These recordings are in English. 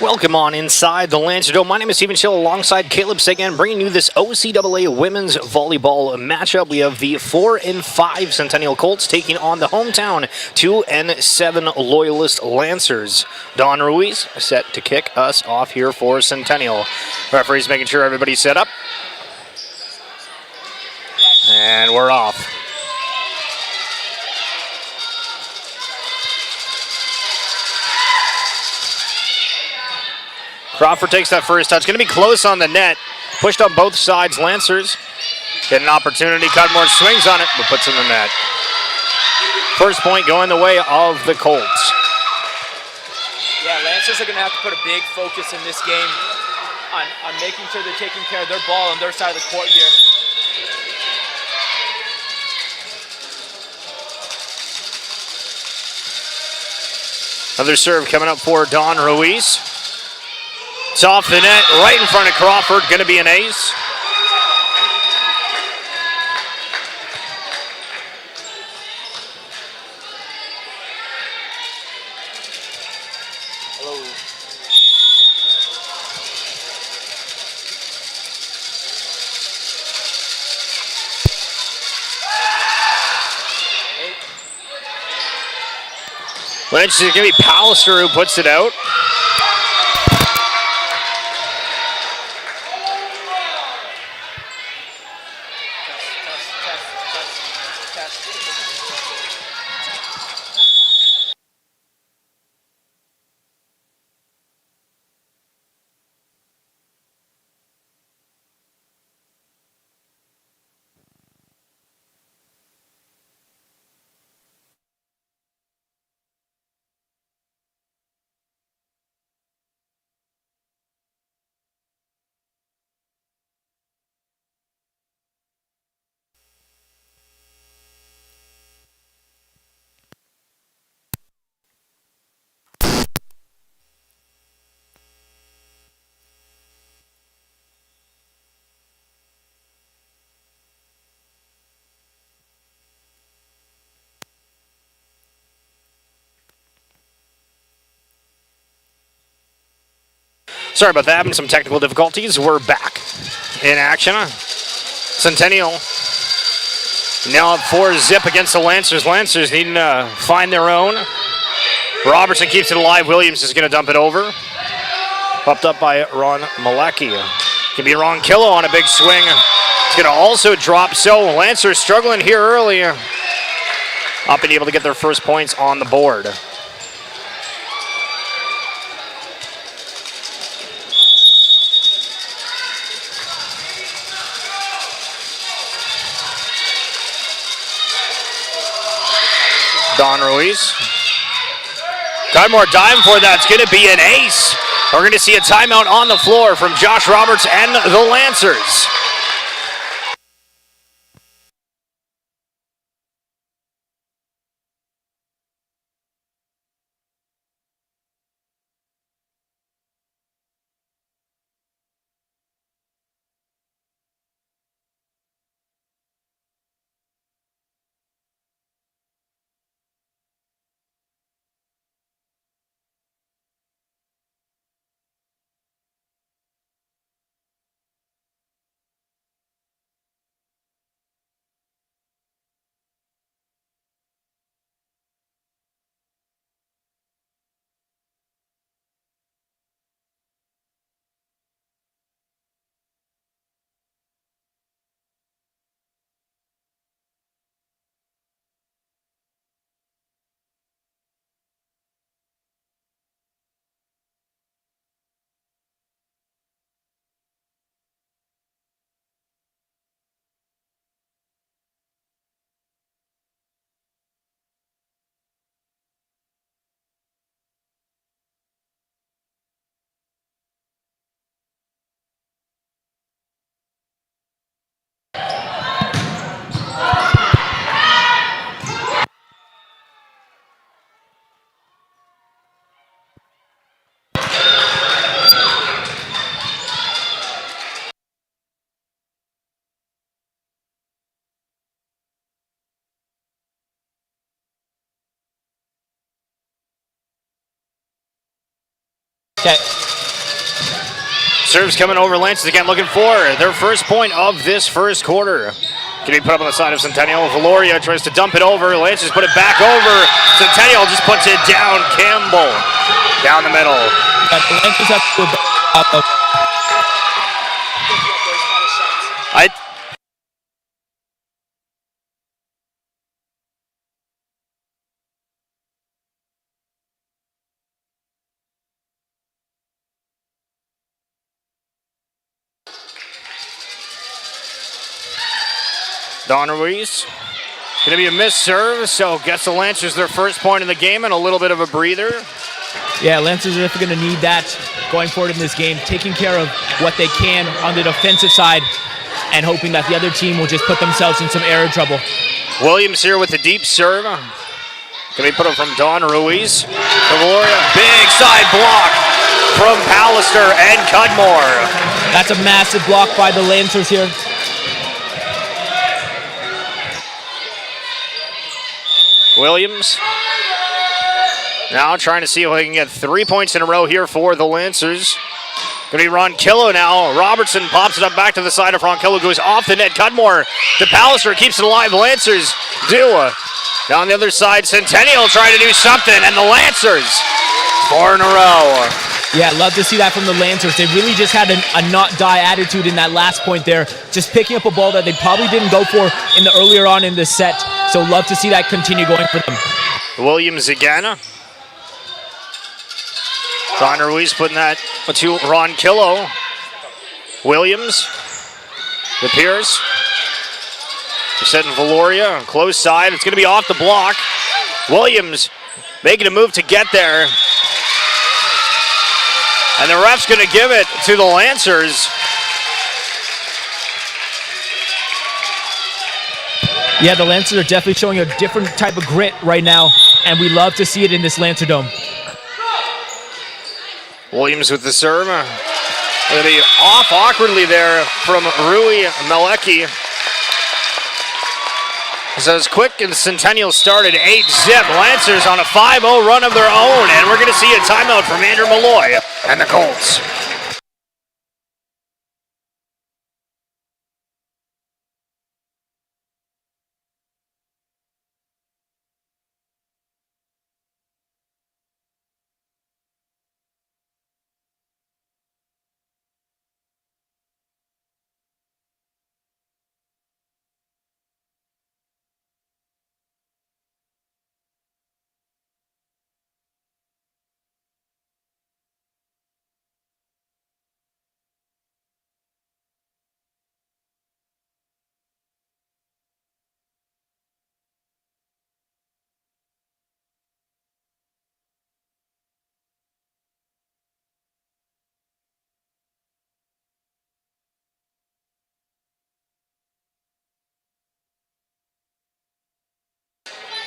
Welcome on inside the Lancer Dome. My name is Stephen Schill alongside Caleb Sagan, bringing you this OCAA women's volleyball matchup. We have the 4-5 Centennial Colts taking on the hometown 2-7 Loyalist Lancers. Don Ruiz set to kick us off here for Centennial. Referee's making sure everybody's set up. And we're off. Crawford takes that first touch. Going to be close on the net. Pushed on both sides. Lancers get an opportunity. Cudmore swings on it, but puts in the net. First point going the way of the Colts. Yeah, Lancers are going to have to put a big focus in this game on making sure they're taking care of their ball on their side of the court here. Another serve coming up for Don Ruiz. It's off the net, right in front of Crawford. Going to be an ace. Hello. Lynch is going to be Pallister who puts it out. Sorry about that, having some technical difficulties. We're back in action. Centennial now up 4-zip against the Lancers. Lancers needing to find their own. Robertson keeps it alive. Williams is going to dump it over. Popped up by Ron Malecki. Can be Ron Killo on a big swing. It's going to also drop. So Lancers struggling here early. Not being able to get their first points on the board. Don Ruiz. Cudmore diving for that. It's going to be an ace. We're going to see a timeout on the floor from Josh Roberts and the Lancers. Okay. Serves coming over. Lancers again looking for their first point of this first quarter. Can be put up on the side of Centennial. Valoria tries to dump it over. Lancers put it back over. Centennial just puts it down. Campbell down the middle. Don Ruiz. Going to be a missed serve, so gets the Lancers their first point in the game and a little bit of a breather. Yeah, Lancers are definitely going to need that going forward in this game, taking care of what they can on the defensive side and hoping that the other team will just put themselves in some error trouble. Williams here with the deep serve. Going to be put up from Don Ruiz. Valoria, big side block from Pallister and Cudmore. That's a massive block by the Lancers here. Williams now trying to see if they can get 3 points in a row here for the Lancers. Going to be Ronquillo now. Robertson pops it up back to the side of Ronquillo, goes off the net. Cudmore to Pallister, keeps it alive. Lancers do. Down the other side, Centennial trying to do something, and the Lancers 4 in a row. Yeah, love to see that from the Lancers. They really just had a not die attitude in that last point there, just picking up a ball that they probably didn't go for in the earlier on in this set. So love to see that continue going for them. Williams again. Don Ruiz putting that to Ronquillo. Williams to Pierce. They're setting Valoria, close side. It's going to be off the block. Williams making a move to get there. And the ref's going to give it to the Lancers. Yeah, the Lancers are definitely showing a different type of grit right now, and we love to see it in this Lancer Dome. Williams with the serve. Going to be off awkwardly there from Rui Malecki. So as quick as Centennial started, 8-zip. Lancers on a 5-0 run of their own, and we're going to see a timeout from Andrew Malloy and the Colts.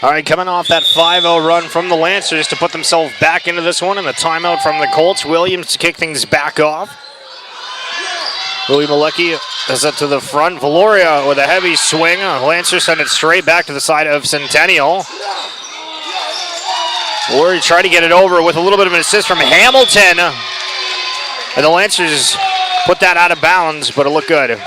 All right, coming off that 5-0 run from the Lancers to put themselves back into this one, and the timeout from the Colts. Williams to kick things back off. Louis Malecki is up to the front. Valoria with a heavy swing. Lancers send it straight back to the side of Centennial. Valoria tried to get it over with a little bit of an assist from Hamilton. And the Lancers put that out of bounds, but it looked good.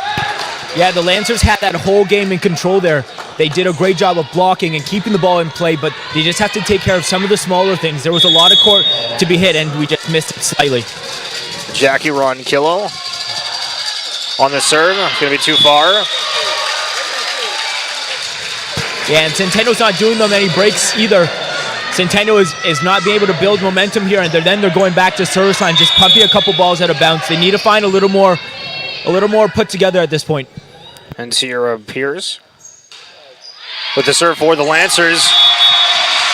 Yeah, the Lancers had that whole game in control there. They did a great job of blocking and keeping the ball in play, but they just have to take care of some of the smaller things. There was a lot of court to be hit, and we just missed it slightly. Jackie Ronquillo on the serve. Going to be too far. Yeah, and Centennial's not doing them any breaks either. Centennial is not being able to build momentum here, and then they're going back to service line, just pumping a couple balls out of bounds. They need to find a little more put together at this point. And Sierra Pierce with the serve for the Lancers.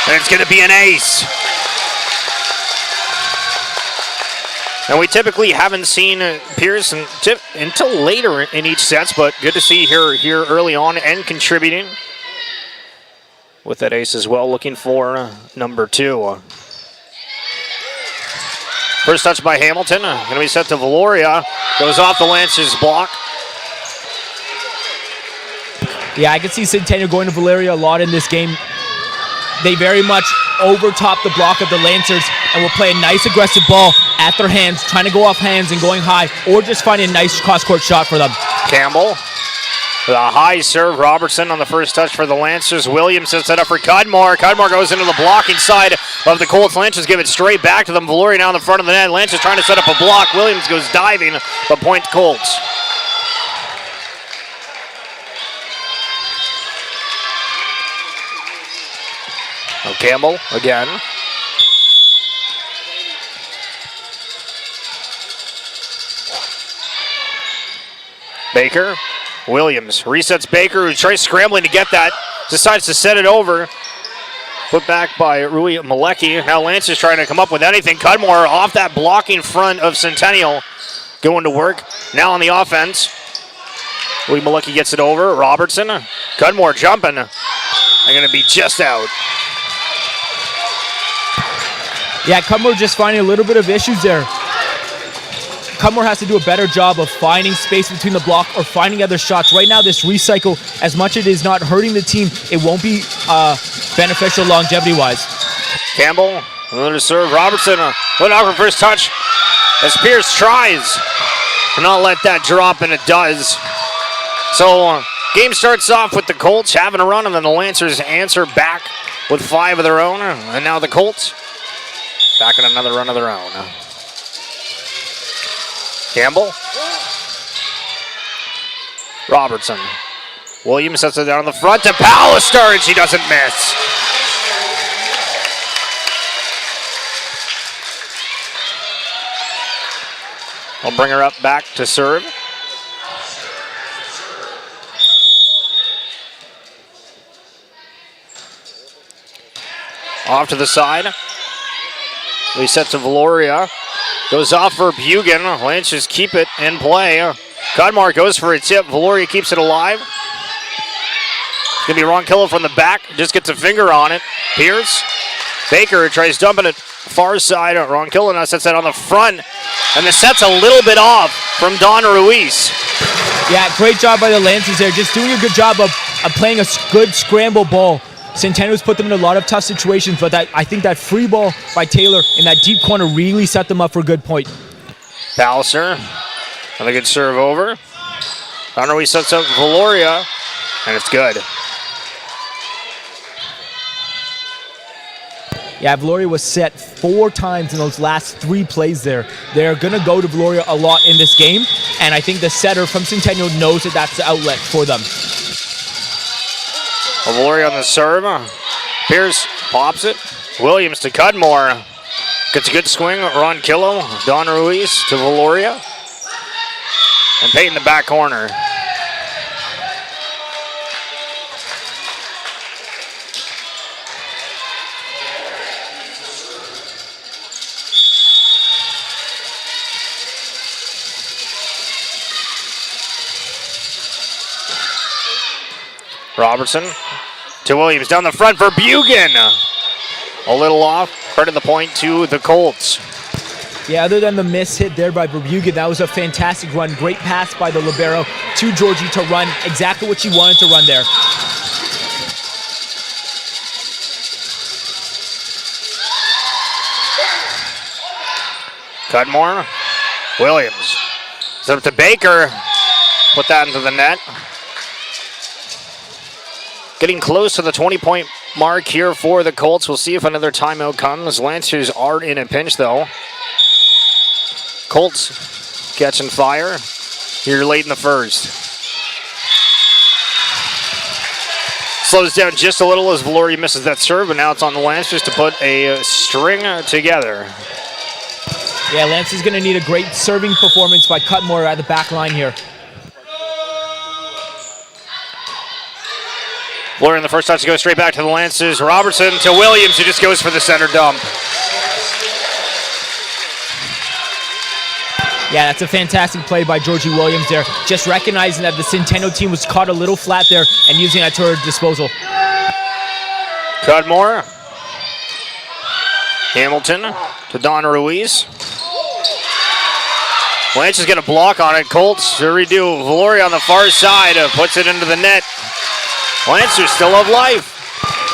And it's going to be an ace. And we typically haven't seen Pierce until later in each sets, but good to see her here early on and contributing with that ace as well, looking for number 2. First touch by Hamilton, going to be set to Valoria. Goes off the Lancers block. Yeah, I can see Centennial going to Valeria a lot in this game. They very much overtop the block of the Lancers and will play a nice aggressive ball at their hands, trying to go off hands and going high, or just finding a nice cross-court shot for them. Campbell. The high serve, Robertson on the first touch for the Lancers. Williams sets it up for Cudmore. Cudmore goes into the blocking side of the Colts. Lancers give it straight back to them. Valoria now in the front of the net. Lancers trying to set up a block. Williams goes diving, but point Colts. Oh, Campbell again. Baker. Williams resets Baker, who tries scrambling to get that, decides to set it over. Put back by Rui Malecki. Now Lancers trying to come up with anything. Cudmore off that blocking front of Centennial, going to work. Now on the offense, Rui Malecki gets it over. Robertson, Cudmore jumping. They're going to be just out. Yeah, Cudmore just finding a little bit of issues there. Cudmore has to do a better job of finding space between the block or finding other shots. Right now, this recycle, as much as it is not hurting the team, it won't be beneficial longevity-wise. Campbell, another serve. Robertson, a little awkward first touch as Pierce tries to not let that drop, and it does. So, game starts off with the Colts having a run, and then the Lancers answer back with 5 of their own. And now the Colts back in another run of their own. Campbell. Robertson. Williams sets it down in the front to Pallister, and she doesn't miss. I'll bring her up back to serve. Off to the side. Reset to Valoria. Goes off for Bugan. Lancers keep it in play. Cudmore goes for a tip. Valoria keeps it alive. It's going to be Ronquillo from the back. Just gets a finger on it. Pierce. Baker tries dumping it far side. Ronquillo now sets that on the front. And the set's a little bit off from Don Ruiz. Yeah, great job by the Lancers there. Just doing a good job of playing a good scramble ball. Centennial's put them in a lot of tough situations, but I think that free ball by Taylor in that deep corner really set them up for a good point. Palliser, another good serve over. Don Ruiz sets up Valoria, and it's good. Yeah, Valoria was set 4 times in those last 3 plays there. They're going to go to Valoria a lot in this game, and I think the setter from Centennial knows that that's the outlet for them. Valoria on the serve. Pierce pops it. Williams to Cudmore. Gets a good swing. Ronquillo. Don Ruiz to Valoria. And Payton in the back corner. Robertson to Williams down the front for Bugan. A little off, credit the point to the Colts. Yeah, other than the miss hit there by Bugan, that was a fantastic run. Great pass by the libero to Georgie to run exactly what she wanted to run there. Cudmore, Williams. Set up to Baker. Put that into the net. Getting close to the 20-point mark here for the Colts. We'll see if another timeout comes. Lancers are in a pinch, though. Colts catching fire here late in the first. Slows down just a little as Valoria misses that serve, but now it's on the Lancers to put a string together. Yeah, Lancers going to need a great serving performance by Cudmore at the back line here. Valoria in the first touch to go straight back to the Lancers. Robertson to Williams, who just goes for the center dump. Yeah, that's a fantastic play by Georgie Williams there. Just recognizing that the Centennial team was caught a little flat there and using that to her disposal. Cudmore. Hamilton to Don Ruiz. Lancers get a block on it. Colts to redo. Valoria on the far side puts it into the net. Lancers still have life.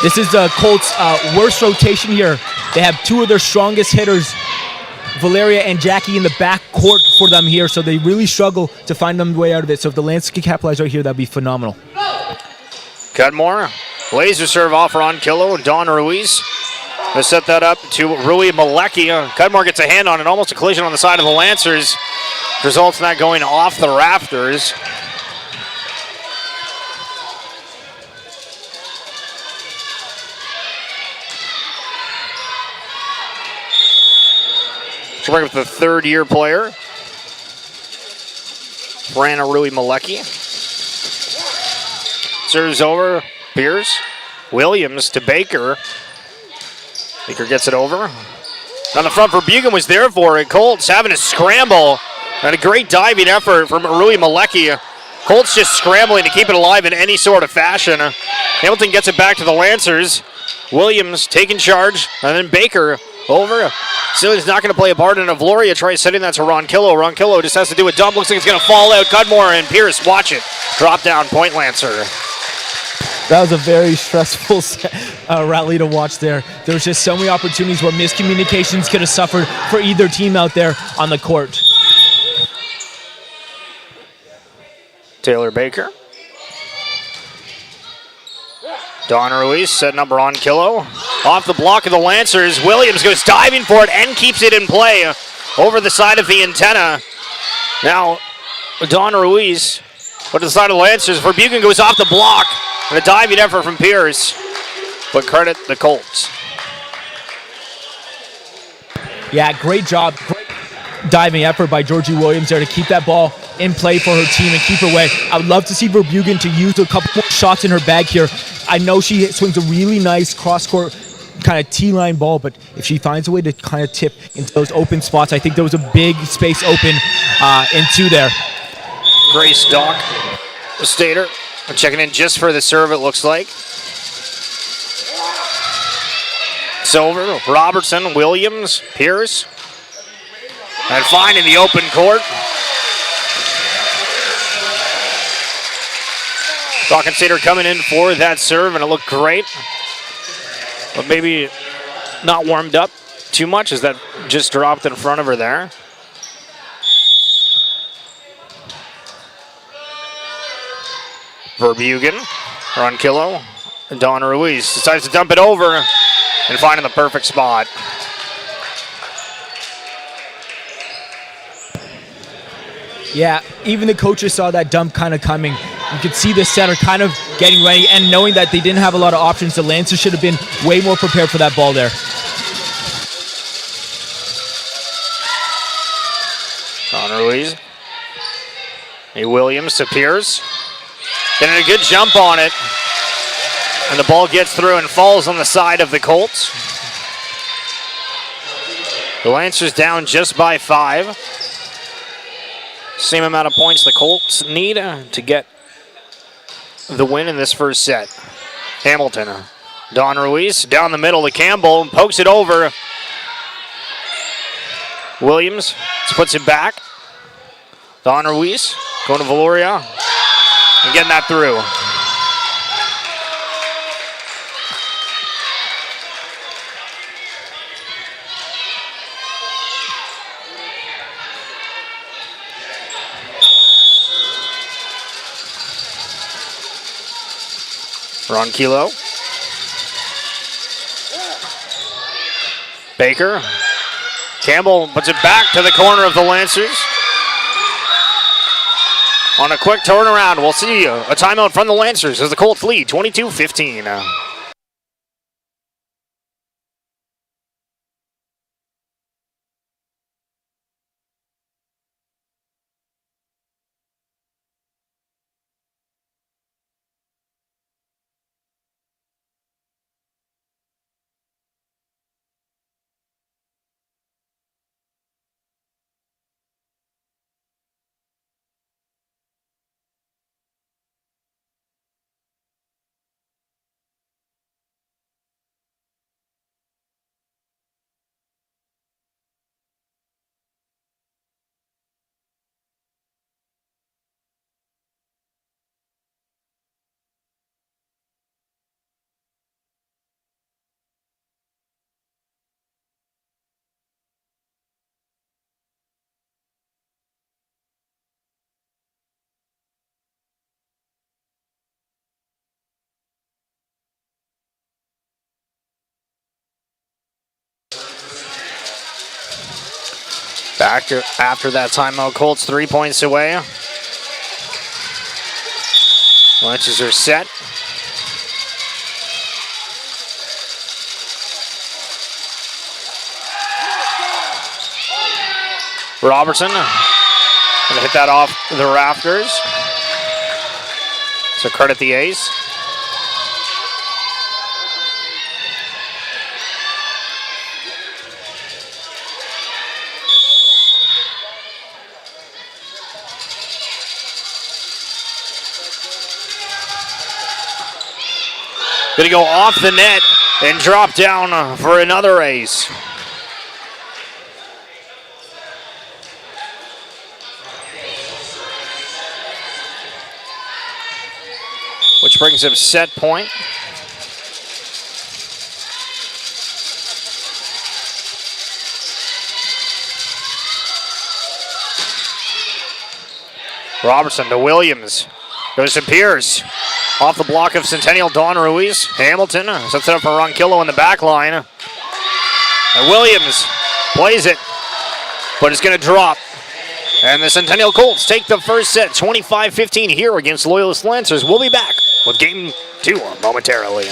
This is the Colts' worst rotation here. They have 2 of their strongest hitters Valeria and Jackie in the back court for them here, so they really struggle to find them way out of it. So if the Lancers can capitalize right here, that'd be phenomenal. Cudmore, laser serve off Ron Killo, Don Ruiz. They set that up to Rui Malecki. Cudmore gets a hand on it, almost a collision on the side of the Lancers. Results in that going off the rafters. So bring up the third-year player, Brana Rui Malecki. Serves over, Pierce. Williams to Baker. Baker gets it over. On the front for Bugan was there for it. Colts having a scramble and a great diving effort from Rui Malecki. Colts just scrambling to keep it alive in any sort of fashion. Hamilton gets it back to the Lancers. Williams taking charge, and then Baker over. Cillian's not going to play a part in it. Valoria tries setting that to Ronquillo. Ronquillo just has to do a dump. Looks like it's going to fall out. Cudmore and Pierce, watch it. Drop down, point Lancer. That was a very stressful rally to watch there. There was just so many opportunities where miscommunications could have suffered for either team out there on the court. Taylor Baker. Don Ruiz setting up Ronquillo. Off the block of the Lancers. Williams goes diving for it and keeps it in play over the side of the antenna. Now, Don Ruiz, but to the side of the Lancers. Verbugen goes off the block. And a diving effort from Pierce. But credit the Colts. Yeah, great job. Great diving effort by Georgie Williams there to keep that ball in play for her team and keep her away. I would love to see Verbugen to use a couple more shots in her bag here. I know she swings a really nice cross-court kind of T-line ball, but if she finds a way to kind of tip into those open spots, I think there was a big space open into there. Grace Dock, Stater, checking in just for the serve, it looks like. Silver, Robertson, Williams, Pierce. And fine in the open court. Dock and Stater coming in for that serve, and it looked great. But maybe not warmed up too much as that just dropped in front of her there. Verbugen, Ronquillo, and Don Ruiz decides to dump it over and finding the perfect spot. Yeah, even the coaches saw that dump kind of coming. You could see the center kind of getting ready, and knowing that they didn't have a lot of options, the Lancers should have been way more prepared for that ball there. Don Ruiz. Hey, Williams to Pierce. Getting a good jump on it. And the ball gets through and falls on the side of the Colts. The Lancers down just by 5. Same amount of points the Colts need to get the win in this first set. Hamilton. Don Ruiz down the middle to Campbell. Pokes it over. Williams puts it back. Don Ruiz going to Valoria. And getting that through. Ronquillo. Baker. Campbell puts it back to the corner of the Lancers. On a quick turnaround, we'll see a timeout from the Lancers as the Colts lead 22-15. Back to after that timeout, Colts 3 points away. Lancers are set. Robertson gonna hit that off the rafters. So credit the ace. Gonna go off the net and drop down for another ace. Which brings up set point. Robertson to Williams. Goes to Pierce. Off the block of Centennial, Don Ruiz. Hamilton sets it up for Ronquillo in the back line. And Williams plays it, but it's going to drop. And the Centennial Colts take the first set, 25-15 here against Loyalist Lancers. We'll be back with Game 2 momentarily.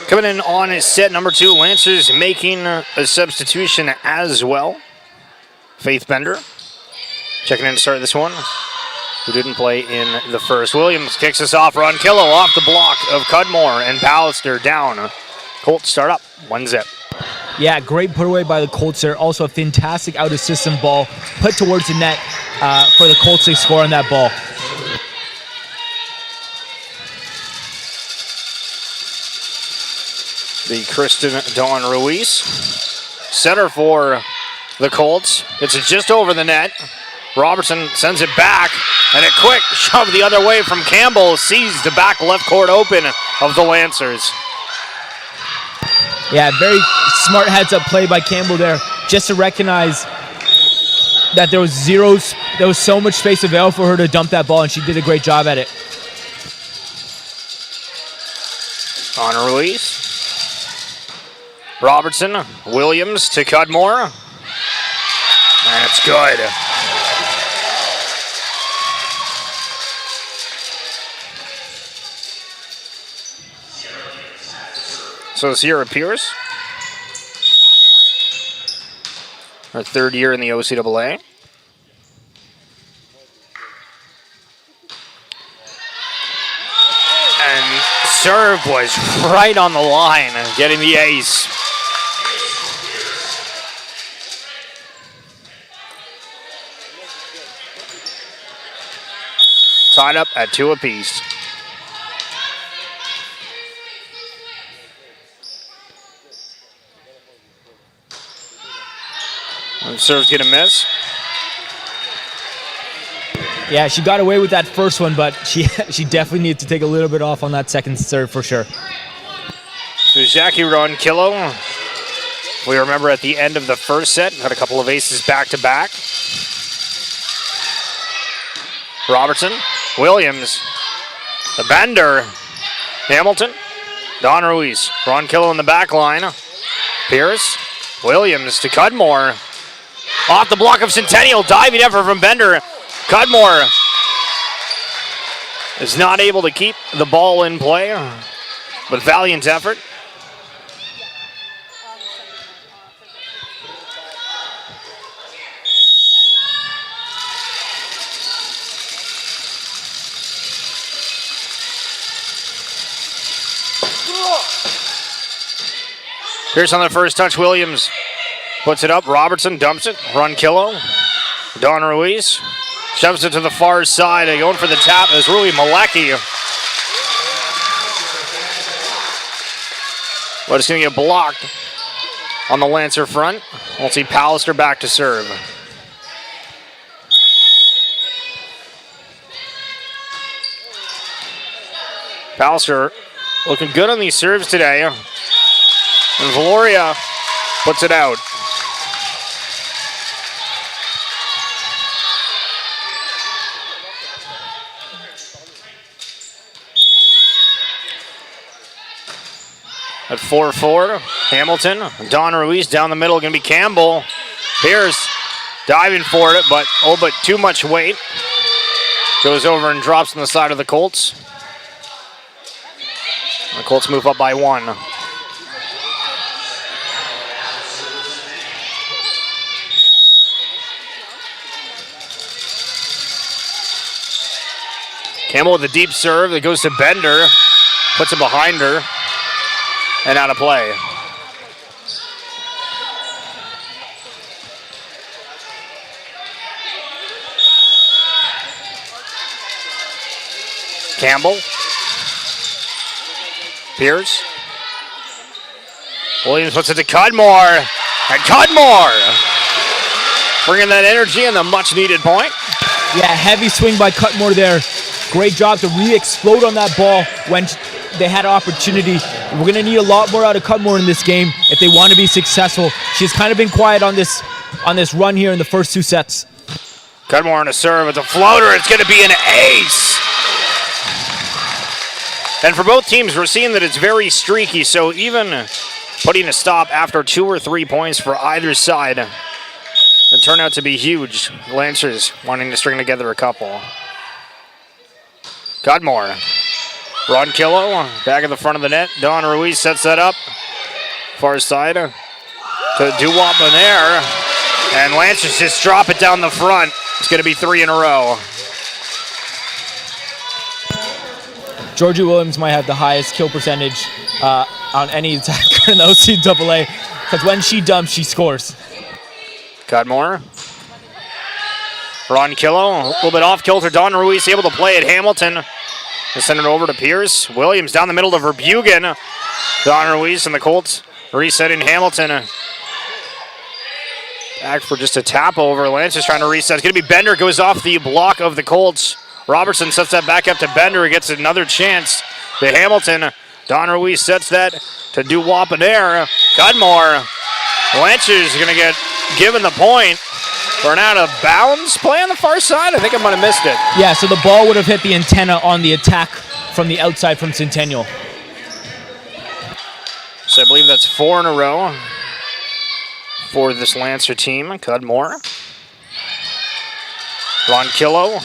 Coming in on set number 2, Lancers making a substitution as well. Faith Bender checking in to start this one, who didn't play in the first. Williams kicks us off. Ronquillo off the block of Cudmore, and Pallister down. Colts start up 1-0. Yeah, great put away by the Colts there. Also a fantastic out-of-system ball put towards the net for the Colts to score on that ball. The Kristen Dawn Ruiz, center for the Colts. It's just over the net. Robertson sends it back, and a quick shove the other way from Campbell sees the back left court open of the Lancers. Yeah, very smart heads-up play by Campbell there, just to recognize that there was so much space available for her to dump that ball, and she did a great job at it. On Ruiz. Robertson, Williams to Cudmore. And it's good. So Sierra Pierce, her third year in the OCAA. And serve was right on the line, getting the ace. Tied up at 2 apiece. And serve's gonna miss. Yeah, she got away with that first one, but she definitely needs to take a little bit off on that second serve for sure. So Jackie Ronquillo, we remember at the end of the first set, had a couple of aces back to back. Robertson, Williams, the bender, Hamilton, Don Ruiz, Ronquillo in the back line, Pierce, Williams to Cudmore, off the block of Centennial, diving effort from Bender. Cudmore is not able to keep the ball in play, but valiant effort. Pierce on the first touch, Williams puts it up, Robertson dumps it, Ronquillo, Don Ruiz shoves it to the far side, and going for the tap is Rui Malecki. But it's going to get blocked on the Lancer front. We'll see Pallister back to serve. Pallister looking good on these serves today. And Valoria puts it out. At 4-4, Hamilton, Don Ruiz down the middle, going to be Campbell. Pierce diving for it, but too much weight. Goes over and drops on the side of the Colts. The Colts move up by 1. Campbell with a deep serve that goes to Bender, puts it behind her, and out of play. Campbell, Pierce, Williams puts it to Cudmore, and Cudmore bringing that energy and the much needed point. Yeah, heavy swing by Cudmore there. Great job to re-explode on that ball when they had an opportunity. We're going to need a lot more out of Cudmore in this game if they want to be successful. She's kind of been quiet on this run here in the first 2 sets. Cudmore on a serve with a floater. It's going to be an ace. And for both teams, we're seeing that it's very streaky, so even putting a stop after 2 or 3 points for either side, it turned out to be huge. Lancers wanting to string together a couple. Cudmore. Ronquillo back at the front of the net. Don Ruiz sets that up. Far side to Duwop in there. And Lancers just drop it down the front. It's going to be 3 in a row. Georgie Williams might have the highest kill percentage on any attacker in the OCAA. because when she dumps, she scores. Cudmore. Ronquillo, a little bit off kilter. Don Ruiz able to play it. Hamilton. They send it over to Pierce. Williams down the middle to Verbugen. Don Ruiz and the Colts resetting Hamilton. Back for just a tap over. Lance is trying to reset. It's going to be Bender. Goes off the block of the Colts. Robertson sets that back up to Bender. He gets another chance to Hamilton. Don Ruiz sets that to Duwapanair. Cudmore. Lancers going to get given the point for an out of bounds play on the far side. I think I might have missed it. Yeah, so the ball would have hit the antenna on the attack from the outside from Centennial. So I believe that's 4 in a row for this Lancer team. Cudmore. Ronquillo.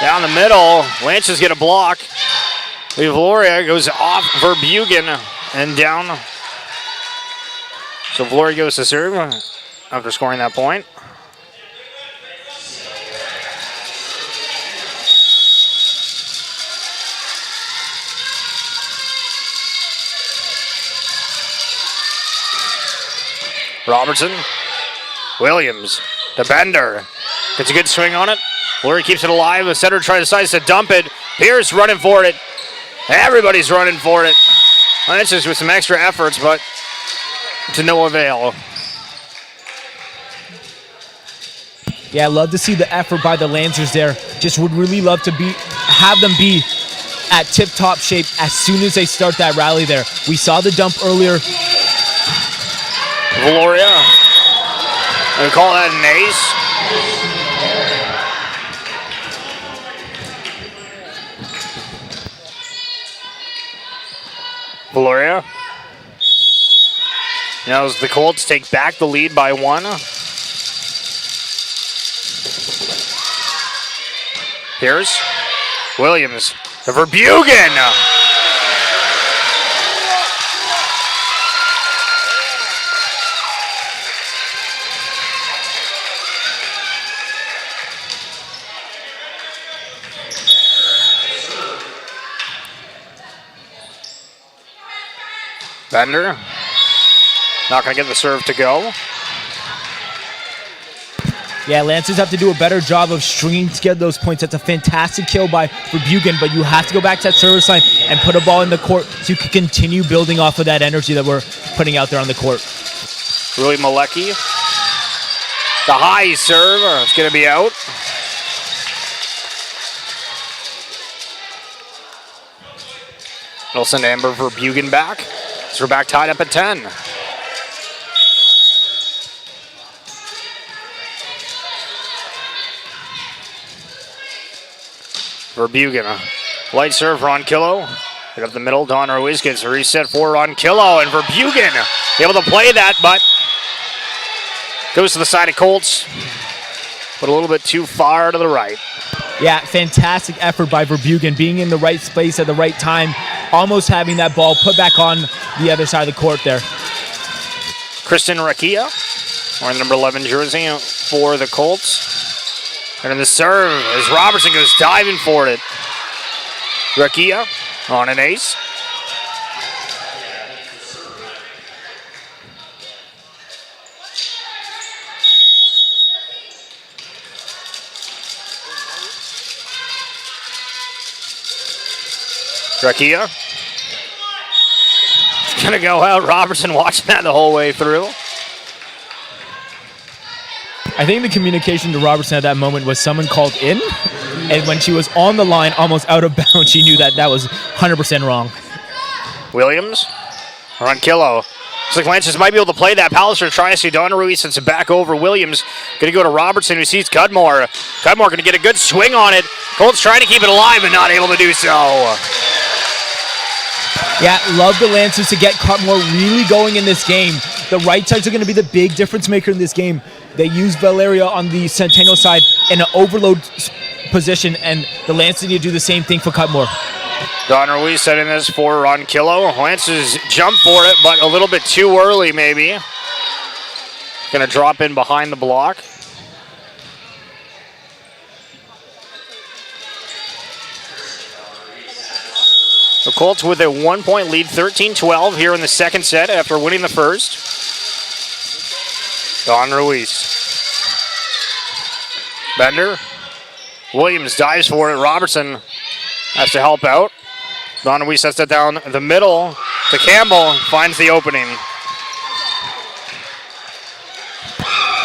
Down the middle. Lancers get a block. Valoria goes off Verbugen and down. So Valoria goes to serve after scoring that point. Robertson. Williams to Bender. Gets a good swing on it. Valoria keeps it alive. The center decides to dump it. Pierce running for it. Everybody's running for it. Lancers with some extra efforts, but to no avail. Yeah, I love to see the effort by the Lancers there. Just would really love to have them be at tip-top shape as soon as they start that rally there. We saw the dump earlier. Valoria. We call that an ace. Valoria. Now as the Colts take back the lead by 1. Pierce. Williams. To Verbugen. Bender. Not going to get the serve to go. Yeah, Lancers have to do a better job of stringing together those points. That's a fantastic kill by Verbugen, but you have to go back to that service line and put a ball in the court so you can continue building off of that energy that we're putting out there on the court. Rui Malecki. The high serve. It's going to be out. It'll send Amber Verbugen back. So we're back tied up at 10. Verbugen. Light serve, Ronquillo. Pick up the middle. Don Ruiz gets a reset for Ronquillo. And Verbugen able to play that, but goes to the side of Colts. But a little bit too far to the right. Yeah, fantastic effort by Verbugen, being in the right space at the right time, almost having that ball put back on the other side of the court there. Kristen Rakia, wearing the number 11 jersey for the Colts. And in the serve, as Robertson goes diving for it. Rakia on an ace. Rakia. It's going to go out. Robertson watching that the whole way through. I think the communication to Robertson at that moment was someone called in, and when she was on the line, almost out of bounds, she knew that that was 100% wrong. Williams. Ronquillo. Looks like Lancers might be able to play that. Palliser tries to. Don Ruiz sends it back over. Williams going to go to Robertson, who sees Cudmore. Cudmore going to get a good swing on it. Colts trying to keep it alive, but not able to do so. Yeah, love the Lancers to get Cudmore really going in this game. The right sides are going to be the big difference maker in this game. They use Valeria on the Centennial side in an overload position, and the Lancers need to do the same thing for Cudmore. Don Ruiz setting this for Ronquillo. Lancers jump for it, but a little bit too early maybe. Going to drop in behind the block. The Colts with a 1-point lead, 13-12 here in the second set after winning the first. Don Ruiz. Bender. Williams dives for it. Robertson has to help out. Don Ruiz sets it down the middle to Campbell. Finds the opening.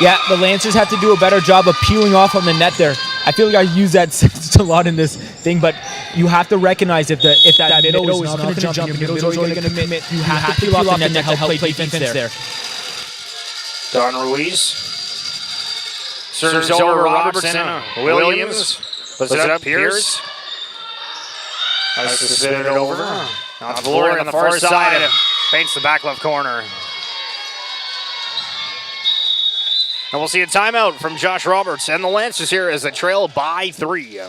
Yeah, the Lancers have to do a better job of peeling off on the net there. I feel like I use that sentence a lot in this thing, but you have to recognize if that middle is not going to jump and your middle is going to commit, you have to peel off the net to help play defense there. Don Ruiz serves over Robertson. Williams puts it up. Pierce has to spin it over. Now it's Valori on the far side. Paints the back left corner. And we'll see a timeout from Josh Roberts and the Lancers here as they trail by 3.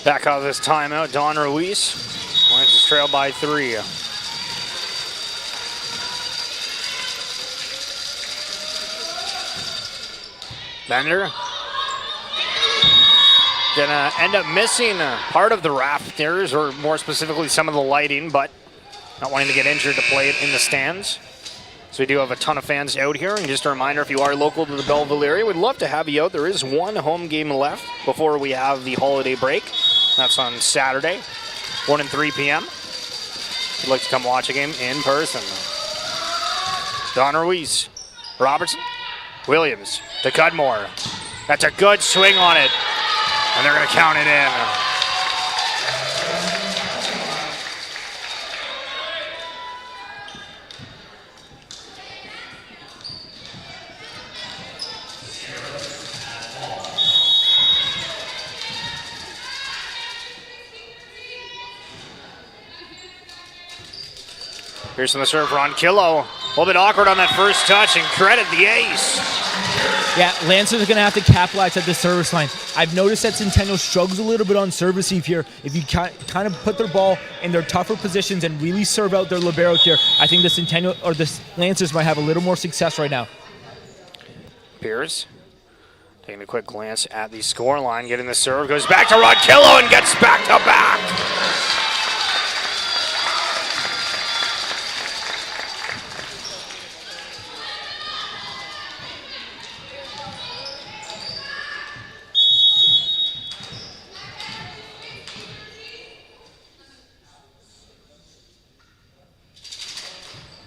Back out of this timeout, Don Ruiz. Lancers trail by 3. Bender. Gonna end up missing part of the rafters, or more specifically some of the lighting, but not wanting to get injured to play it in the stands. So we do have a ton of fans out here, and just a reminder, if you are local to the Belleville area, we'd love to have you out. There is one home game left before we have the holiday break. That's on Saturday, 1 and 3 p.m. If you'd like to come watch a game in person. Don Ruiz, Robertson, Williams to Cudmore. That's a good swing on it, and they're going to count it in. Pearson the serve, Ronquillo. A little bit awkward on that first touch, and credit the ace. Yeah, Lancers are going to have to capitalize at the service line. I've noticed that Centennial struggles a little bit on serve receive here. If you kind of put their ball in their tougher positions and really serve out their libero here, I think the Centennial or the Lancers might have a little more success right now. Pierce taking a quick glance at the score line, getting the serve, goes back to Ronquillo and gets back to back.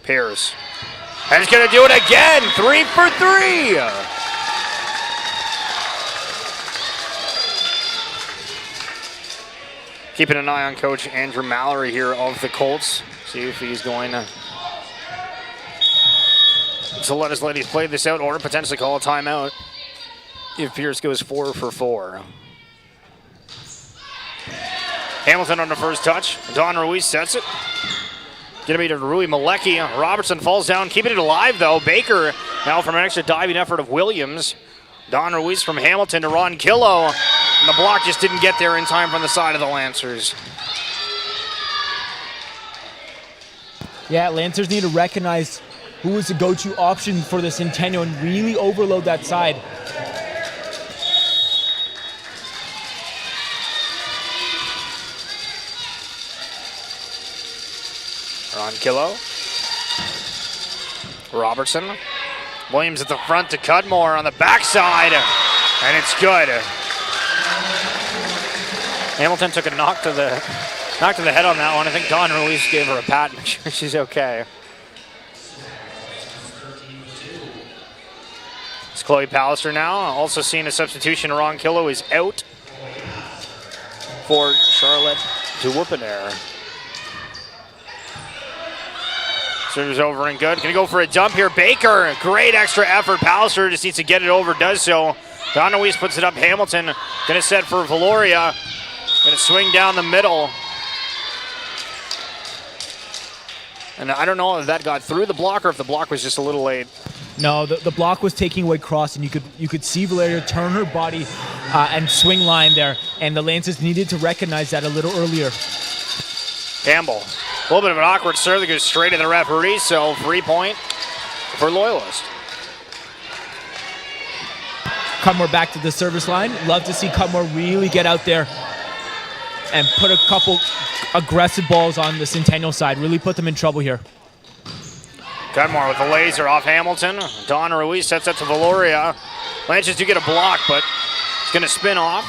Pierce. And he's going to do it again. 3 for 3. Keeping an eye on Coach Andrew Mallory here of the Colts. See if he's going to let his ladies play this out or potentially call a timeout if Pierce goes 4 for 4. Hamilton on the first touch. Don Ruiz sets it. Gonna be to Rui Malecki. Robertson falls down, keeping it alive though. Baker now from an extra diving effort of Williams. Don Ruiz from Hamilton to Ronquillo. And the block just didn't get there in time from the side of the Lancers. Yeah, Lancers need to recognize who is the go-to option for the Centennial and really overload that side. Ronquillo. Robertson. Williams at the front to Cudmore on the backside, and it's good. Hamilton took a knock to the head on that one. I think Dawn Ruiz gave her a pat. Make sure she's okay. It's Chloe Pallister now. Also seeing a substitution. Ronquillo is out for Charlotte DeWopenair. Serves over and good. Gonna go for a dump here. Baker, great extra effort. Pallister just needs to get it over, does so. Dawn Ruiz puts it up. Hamilton gonna set for Valoria. Gonna swing down the middle. And I don't know if that got through the block or if the block was just a little late. No, the block was taking away cross, and you could see Valeria turn her body and swing line there, and the Lancers needed to recognize that a little earlier. Campbell, a little bit of an awkward serve that goes straight to the referee, so free point for Loyalist. Cudmore back to the service line. Love to see Cudmore really get out there and put a couple aggressive balls on the Centennial side. Really put them in trouble here. Cudmore with the laser off Hamilton. Dawn Ruiz sets up to Valoria. Lancers do get a block, but it's going to spin off.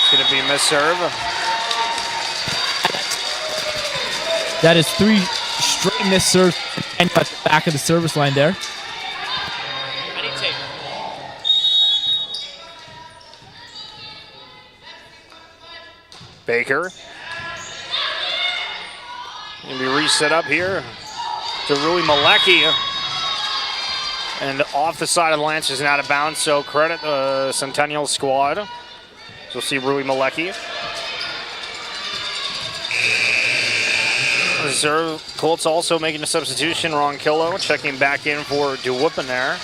It's going to be a miss serve. That is 3 straight missed serves and at the back of the service line there. Baker. Gonna be reset up here to Rui Malecki. And off the side of the Lancers and out of bounds, so credit the Centennial squad. So we'll see Rui Malecki. Reserve Colts also making a substitution. Ronquillo checking back in for DeWopenair.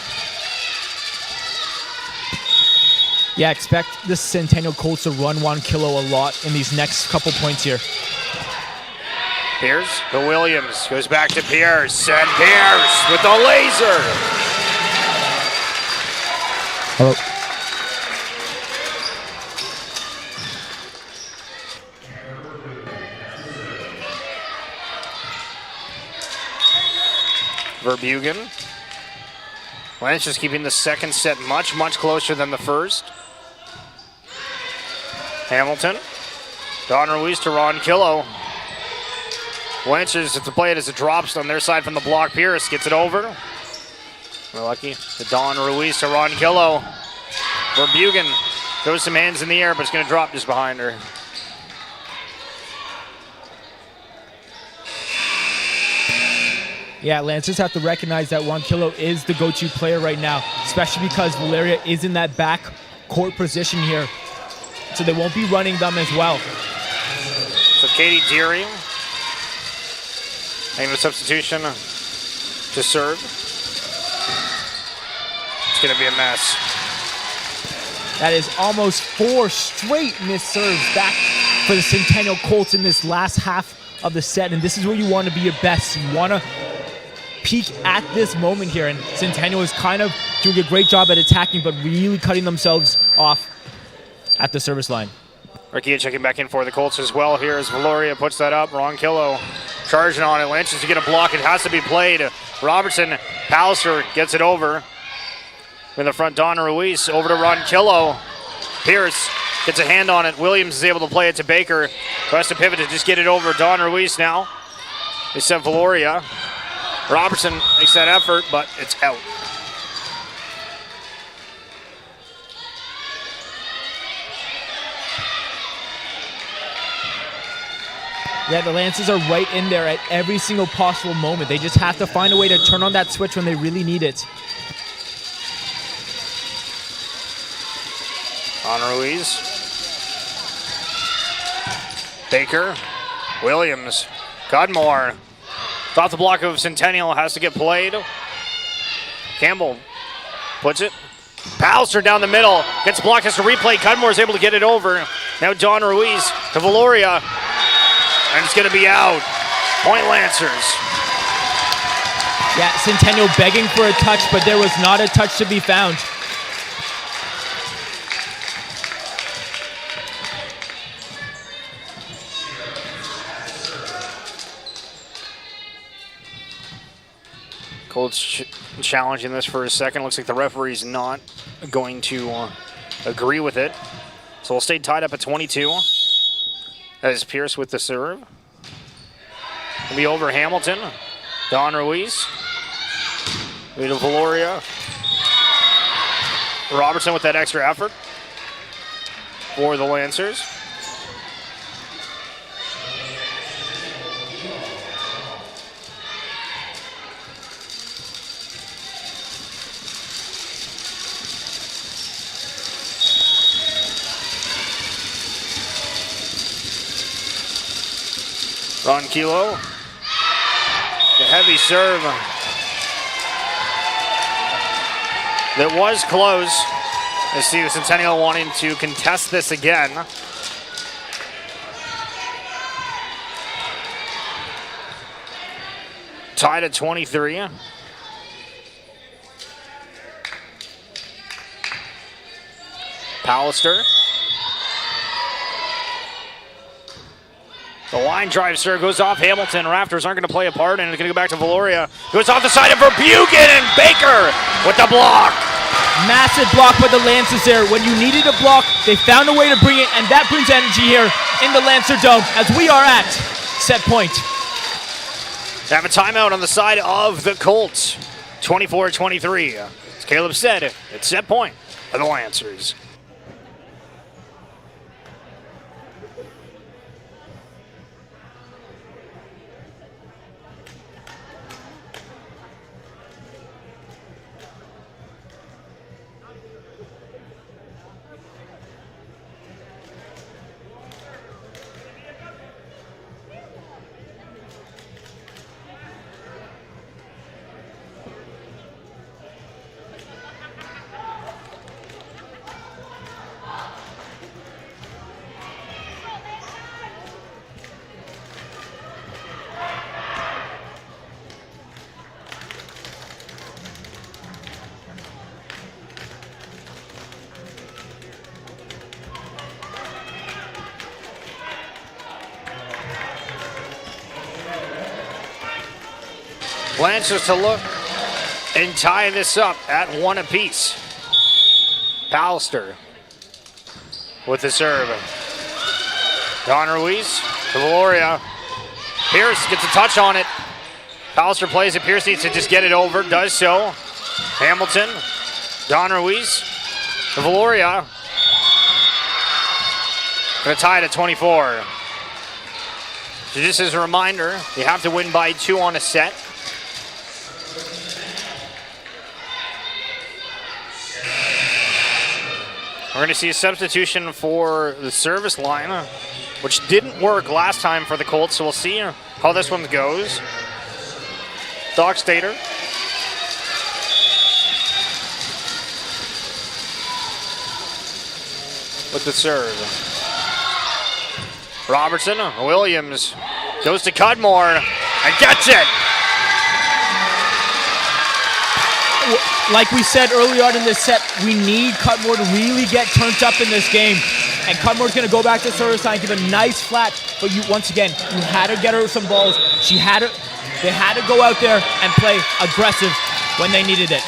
Yeah, expect the Centennial Colts to run Ronquillo a lot in these next couple points here. Pierce to Williams, goes back to Pierce, and Pierce with the laser. Hello. Verbugen. Lancers keeping the second set much, much closer than the first. Hamilton. Dawn Ruiz to Ronquillo. Lancers, if to play it as it drops on their side from the block. Pierce gets it over. We're lucky. To Dawn Ruiz to Ronquillo. Verbugen throws some hands in the air, but it's going to drop just behind her. Yeah, Lancers have to recognize that Ronquillo is the go-to player right now, especially because Valeria is in that back court position here. So they won't be running them as well. So Katie Deering making a substitution to serve. It's going to be a mess. That is almost 4 straight missed serves back for the Centennial Colts in this last half of the set. And this is where you want to be your best. You want to peak at this moment here, and Centennial is kind of doing a great job at attacking, but really cutting themselves off at the service line. Rakia checking back in for the Colts as well here as Valoria puts that up. Ronquillo charging on it. Lancers to get a block. It has to be played. Robertson, Pallister gets it over. In the front, Dawn Ruiz over to Ronquillo. Pierce gets a hand on it. Williams is able to play it to Baker. Has to pivot to just get it over. Dawn Ruiz now. They sent Valoria. Robertson makes that effort, but it's out. Yeah, the Lancers are right in there at every single possible moment. They just have to find a way to turn on that switch when they really need it. On Ruiz. Baker. Williams. Cudmore. Thought the block of Centennial has to get played. Campbell puts it. Pallister down the middle. Gets blocked, has to replay. Cudmore is able to get it over. Now Dawn Ruiz to Valoria. And it's going to be out. Point Lancers. Yeah, Centennial begging for a touch, but there was not a touch to be found. Colts challenging this for a second. Looks like the referee's not going to agree with it. So we'll stay tied up at 22. As Pierce with the serve. It'll be over Hamilton. Don Ruiz. Vito Valoria. Robertson with that extra effort for the Lancers. Ron Kilo, the heavy serve that was close. I see the Centennial wanting to contest this again. Tied at 23. Pallister. The line drive serve goes off Hamilton. Rafters aren't going to play a part, and it's going to go back to Valoria. Goes off the side of Verbuchen, and Baker with the block. Massive block by the Lancers there. When you needed a block, they found a way to bring it, and that brings energy here in the Lancer Dome as we are at set point. They have a timeout on the side of the Colts. 24-23. As Caleb said, it's set point for the Lancers. Lancers to look and tie this up at 1 apiece. Pallister with the serve. Don Ruiz to Valoria. Pierce gets a touch on it. Pallister plays it. Pierce needs to just get it over. Does so. Hamilton. Don Ruiz to Valoria. Going to tie it at 24. So just as a reminder, you have to win by 2 on a set. We're going to see a substitution for the service line, which didn't work last time for the Colts, so we'll see how this one goes. Doc Stater. With the serve. Robertson, Williams goes to Cudmore and gets it. Like we said early on in this set, we need Cudmore to really get turned up in this game. And Cudmore's going to go back to service line, give a nice flat. But once again, you had to get her some balls. They had to go out there and play aggressive when they needed it.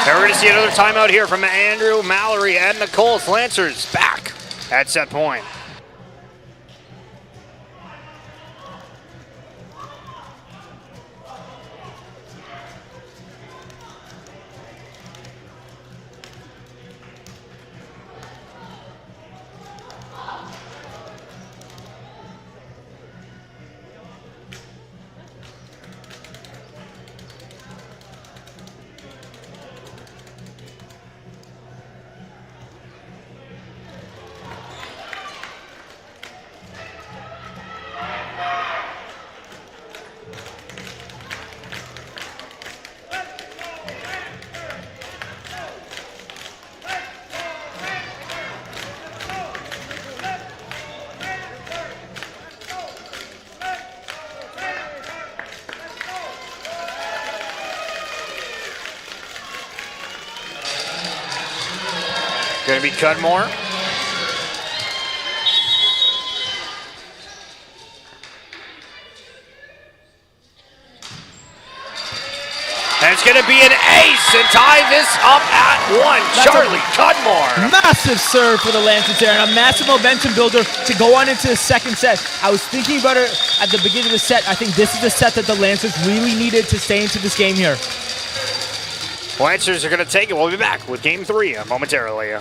Now we're going to see another timeout here from Andrew Mallory and the Colts. Lancers back at set point. Going to be Cudmore. And it's going to be an ace and tie this up at 1. Charlie Cudmore. Massive serve for the Lancers there, and a massive momentum builder to go on into the second set. I was thinking about it at the beginning of the set. I think this is the set that the Lancers really needed to stay into this game here. Lancers are going to take it. We'll be back with Game 3 momentarily.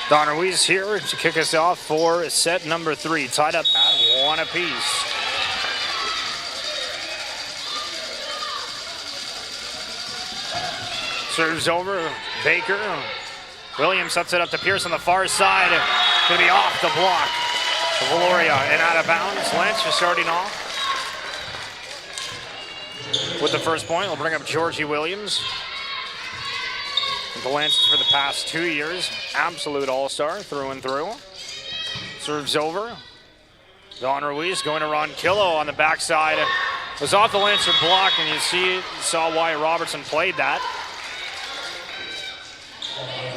Don Ruiz here to kick us off for set number 3, tied up at 1 apiece. Serves over, Baker. Williams sets it up to Pierce on the far side. Gonna be off the block. Valoria and out of bounds. Lancers starting off with the first point. We'll bring up Georgie Williams. The Lancers for the past 2 years, absolute all-star through and through. Serves over. Don Ruiz going to Ron Killo on the backside. Was off the Lancer block, and you saw why Robertson played that.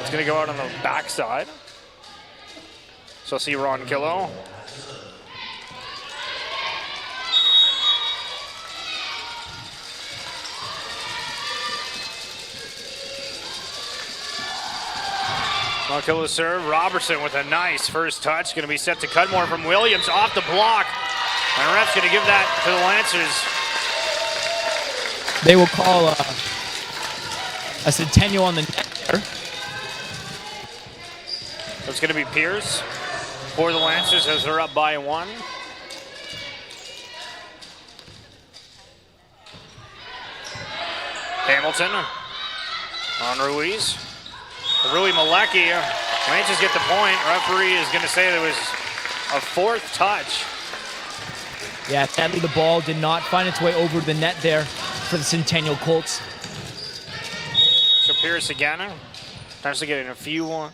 It's going to go out on the backside. So see Ron Killo. Killo serve. Robertson with a nice first touch. Going to be set to Cudmore from Williams off the block. And ref's going to give that to the Lancers. They will call a Centennial on the net there. It's going to be Pierce for the Lancers as they're up by 1. Hamilton on Ruiz. Rui Malecki. Lancers get the point. Referee is going to say there was a 4th touch. Yeah, sadly the ball did not find its way over the net there for the Centennial Colts. So Pierce again. Actually getting a few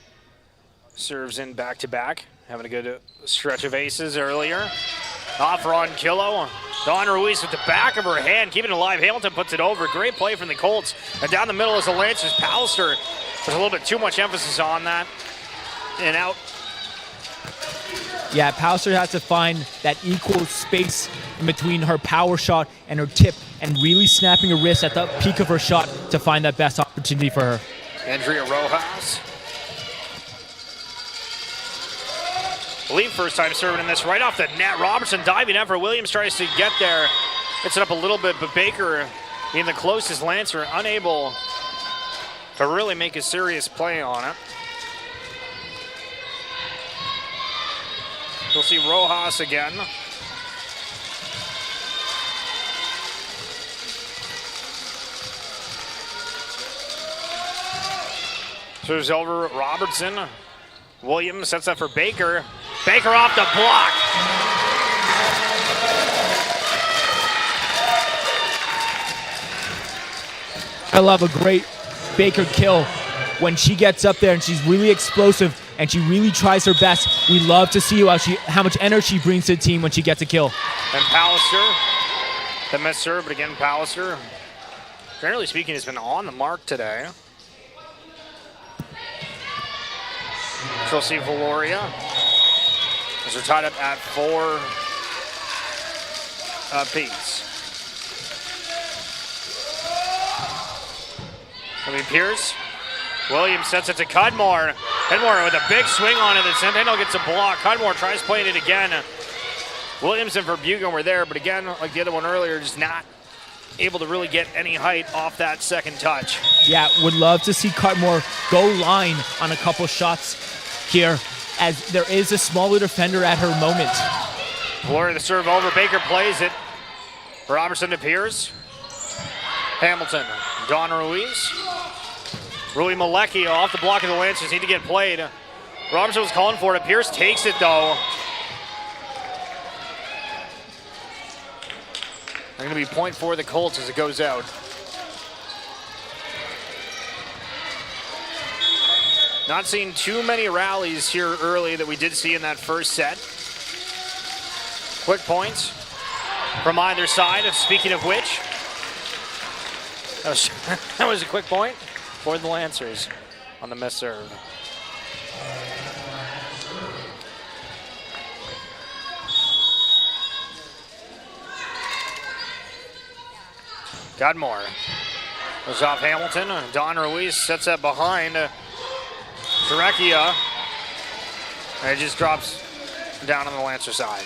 serves in back-to-back. Having a good stretch of aces earlier. Off Ron Killo. Dawn Ruiz with the back of her hand, keeping it alive. Hamilton puts it over. Great play from the Colts. And down the middle is the Lancers. Pallister. There's a little bit too much emphasis on that. And out. Yeah, Pallister has to find that equal space in between her power shot and her tip and really snapping her wrist at the peak of her shot to find that best opportunity for her. Andrea Rojas. I believe first time serving in this right off the net. Robertson diving in for Williams, tries to get there. Gets it up a little bit, but Baker, being the closest Lancer, unable to really make a serious play on it. We'll see Rojas again. Serves over Robertson. Williams sets up for Baker. Baker off the block. I love a great Baker kill when she gets up there and she's really explosive and she really tries her best. We love to see how much energy she brings to the team when she gets a kill. And Pallister, the missed serve, but again, Pallister, generally speaking, has been on the mark today. So we'll see Valoria as they're tied up at 4 apiece. Pierce. Williams sets it to Cudmore. Cudmore with a big swing on it. The Centennial gets a block. Cudmore tries playing it again. Williams and Verbugen were there, but again, like the other one earlier, just not able to really get any height off that second touch. Yeah, would love to see Cudmore go line on a couple shots here, as there is a smaller defender at her moment. Valoria the serve over. Baker plays it. Robertson to Pierce. Hamilton. Dawn Ruiz. Rui Malecki off the block of the Lancers. Need to get played. Robertson was calling for it. Pierce takes it though. They're going to be point for the Colts as it goes out. Not seeing too many rallies here early that we did see in that first set. Quick points from either side. Speaking of which, that was a quick point for the Lancers on the missed serve. Cudmore goes off Hamilton. Dawn Ruiz sets that behind Terekia. And it just drops down on the Lancer side.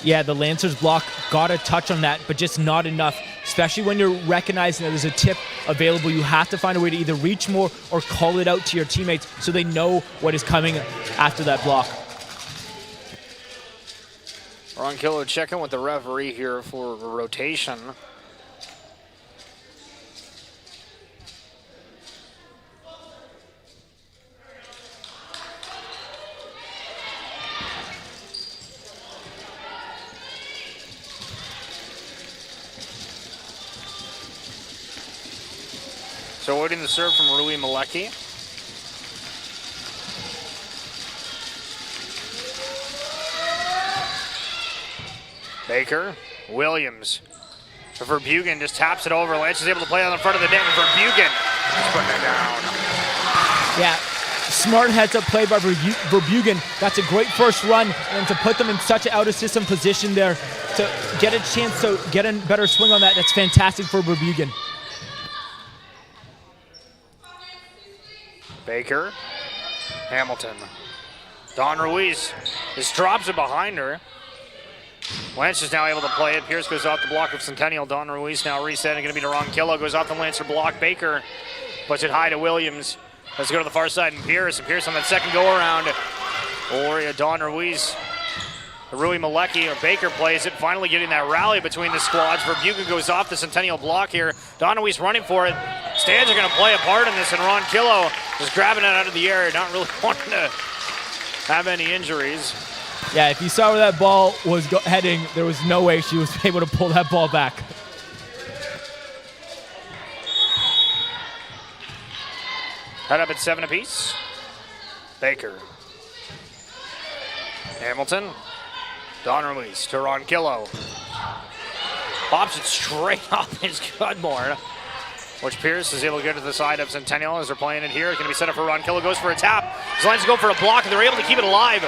Yeah, the Lancers block got a touch on that, but just not enough. Especially when you're recognizing that there's a tip available, you have to find a way to either reach more or call it out to your teammates so they know what is coming after that block. Ron Killo checking with the referee here for a rotation. So waiting the serve from Rui Malecki. Baker, Williams. Verbugen just taps it over. Lance is able to play on the front of the net, and Verbugen is putting it down. Yeah, smart heads-up play by Verbugen. That's a great first run, and to put them in such an out-of-system position there to get a chance to get a better swing on that, that's fantastic for Verbugen. Baker, Hamilton. Dawn Ruiz just drops it behind her. Lancers now able to play it. Pierce goes off the block of Centennial. Don Ruiz now resetting. Going to be to Ronquillo. Goes off the Lancer block. Baker puts it high to Williams. Let's go to the far side and Pierce. And Pierce on that second go around. Don Ruiz. Rui Malecki or Baker plays it. Finally getting that rally between the squads. Verbugen goes off the Centennial block here. Don Ruiz running for it. Stands are going to play a part in this. And Ronquillo just grabbing it out of the air. Not really wanting to have any injuries. Yeah, if you saw where that ball was heading, there was no way she was able to pull that ball back. Head up at 7 apiece. Baker. Hamilton. Don Ruiz to Ronquillo. Pops it straight off his Cudmore, which Pierce is able to get to the side of Centennial as they're playing it here. It's going to be set up for Ronquillo. Goes for a tap. His lines go for a block, and they're able to keep it alive.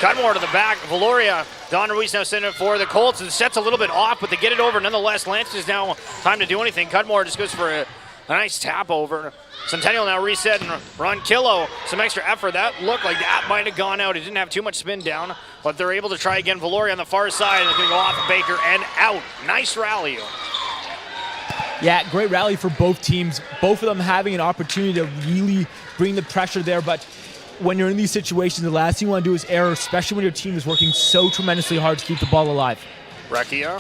Cudmore to the back. Valoria. Don Ruiz now sending it for the Colts. And sets a little bit off, but they get it over nonetheless. Lancers now time to do anything. Cudmore just goes for a nice tap over. Centennial now resetting. Ronquillo, some extra effort. That looked like that might have gone out. It didn't have too much spin down, but they're able to try again. Valoria on the far side. It's going to go off of Baker and out. Nice rally. Yeah, great rally for both teams. Both of them having an opportunity to really bring the pressure there, but when you're in these situations, the last thing you want to do is error, especially when your team is working so tremendously hard to keep the ball alive. Recchia.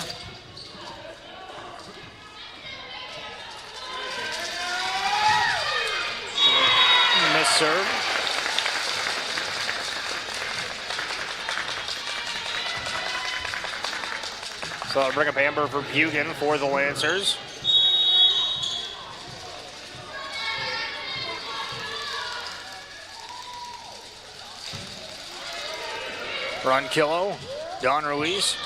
Miss serve. So I'll bring up Amber Verbugen for the Lancers. Ronquillo, Don Ruiz,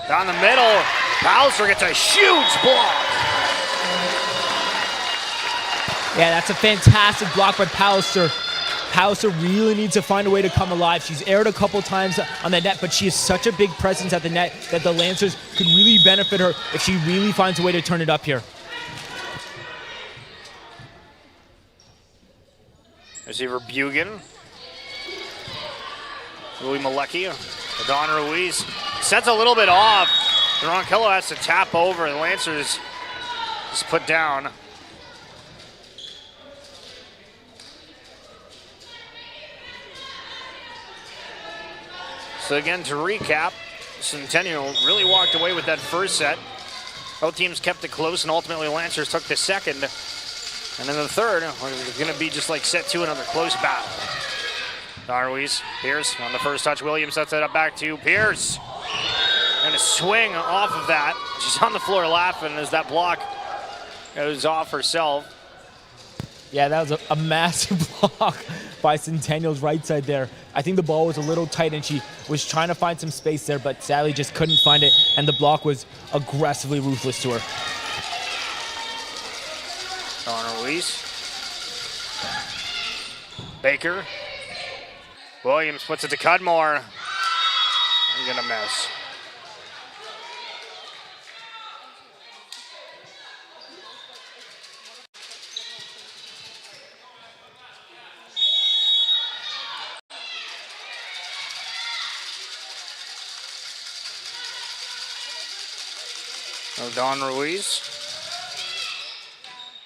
down the middle. Palliser gets a huge block. Yeah, that's a fantastic block by Palliser. Palliser really needs to find a way to come alive. She's aired a couple times on the net, but she is such a big presence at the net that the Lancers could really benefit her if she really finds a way to turn it up here. Receiver Bugan. Louis Malecki, Don Ruiz. Sets a little bit off. Ronquillo has to tap over. The Lancers just put down. So again, to recap, Centennial really walked away with that first set. Both teams kept it close, and ultimately Lancers took the second. And then the third was going to be just like set 2, another close battle. Don Ruiz, Pierce on the first touch. Williams sets it up back to Pierce. And a swing off of that. She's on the floor laughing as that block goes off herself. Yeah, that was a massive block by Centennial's right side there. I think the ball was a little tight and she was trying to find some space there, but sadly just couldn't find it, and the block was aggressively ruthless to her. Don Ruiz. Baker. Williams puts it to Cudmore. I'm gonna miss. So Don Ruiz.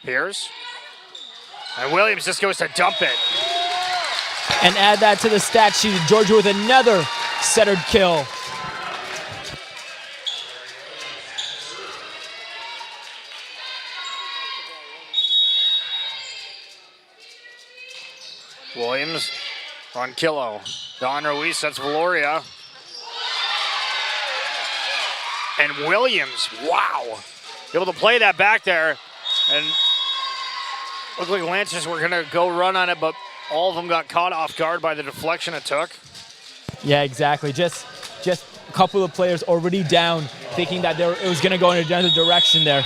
Pierce. And Williams just goes to dump it. And add that to the stat sheet. Georgia with another centered kill. Williams, Ronquillo. Don Ruiz sets Valoria. And Williams, wow. Able to play that back there. And looked like Lancers were going to go run on it, but all of them got caught off guard by the deflection it took. Yeah, exactly. Just a couple of players already down, thinking that it was going to go in another direction there.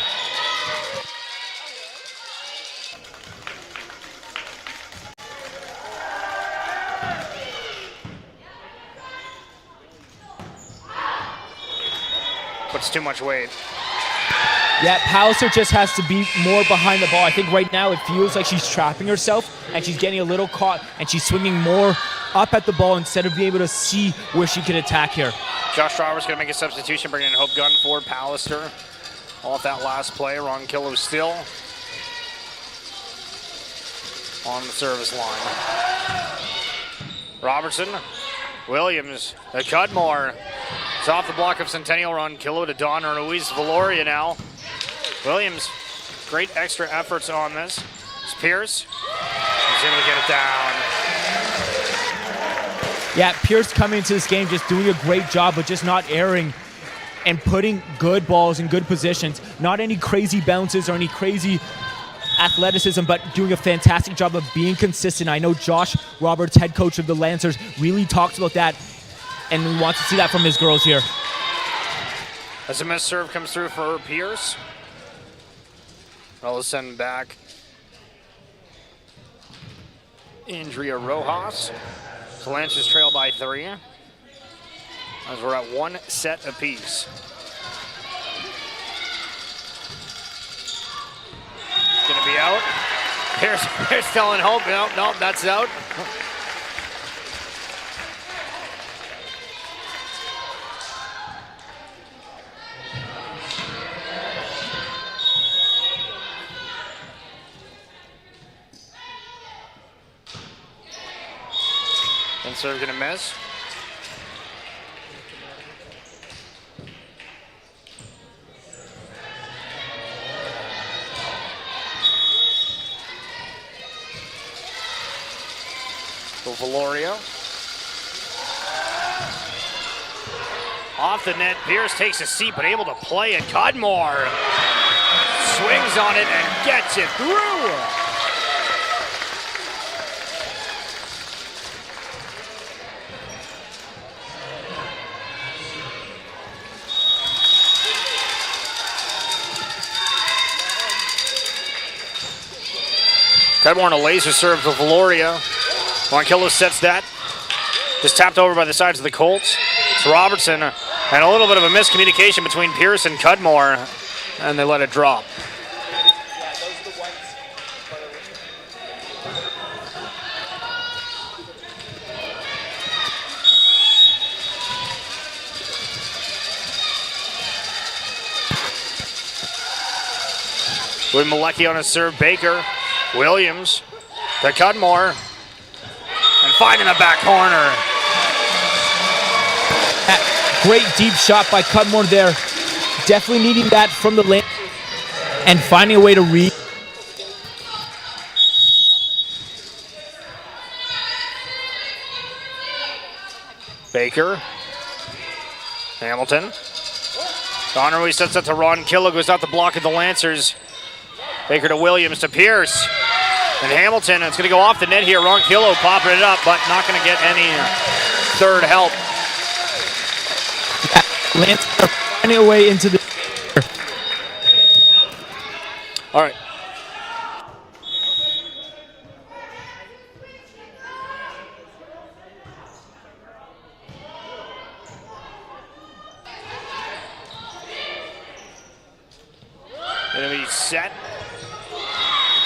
Puts too much weight. Yeah, Palliser just has to be more behind the ball. I think right now it feels like she's trapping herself and she's getting a little caught and she's swinging more up at the ball instead of being able to see where she could attack here. Josh Roberts going to make a substitution, bringing in Hope Gunn for Pallister. Off that last play, Ron Killo still on the service line. Robertson, Williams, Cudmore. It's off the block of Centennial. Ron Killo to Don Ruiz Valoria now. Williams, great extra efforts on this. It's Pierce. He's able to get it down. Yeah, Pierce coming into this game just doing a great job, but just not erring and putting good balls in good positions. Not any crazy bounces or any crazy athleticism, but doing a fantastic job of being consistent. I know Josh Roberts, head coach of the Lancers, really talks about that, and we want to see that from his girls here. As a missed serve comes through for Pierce. I'll send back Andrea Rojas. So Lancers trail by 3. As we're at 1 set apiece. Gonna be out. Here's telling Hope. Nope, that's out. And serve gonna miss. Valorio. Off the net, Pierce takes a seat, but able to play it. Cudmore swings on it and gets it through. Cudmore on a laser serve to Valoria. Ronquillo sets that. Just tapped over by the sides of the Colts. It's Robertson. And a little bit of a miscommunication between Pierce and Cudmore. And they let it drop. Yeah, those are the ones. With Malecki on his serve, Baker. Williams to Cudmore. And finding the back corner. Great deep shot by Cudmore there. Definitely needing that from the lane and finding a way to read. Baker. Hamilton. Donnery sets it to Ron Killo, goes out the block of the Lancers. Baker to Williams to Pierce. And Hamilton, it's going to go off the net here. Ron Killo popping it up, but not going to get any third help. Lance finding a way into the. All right. Going to be set.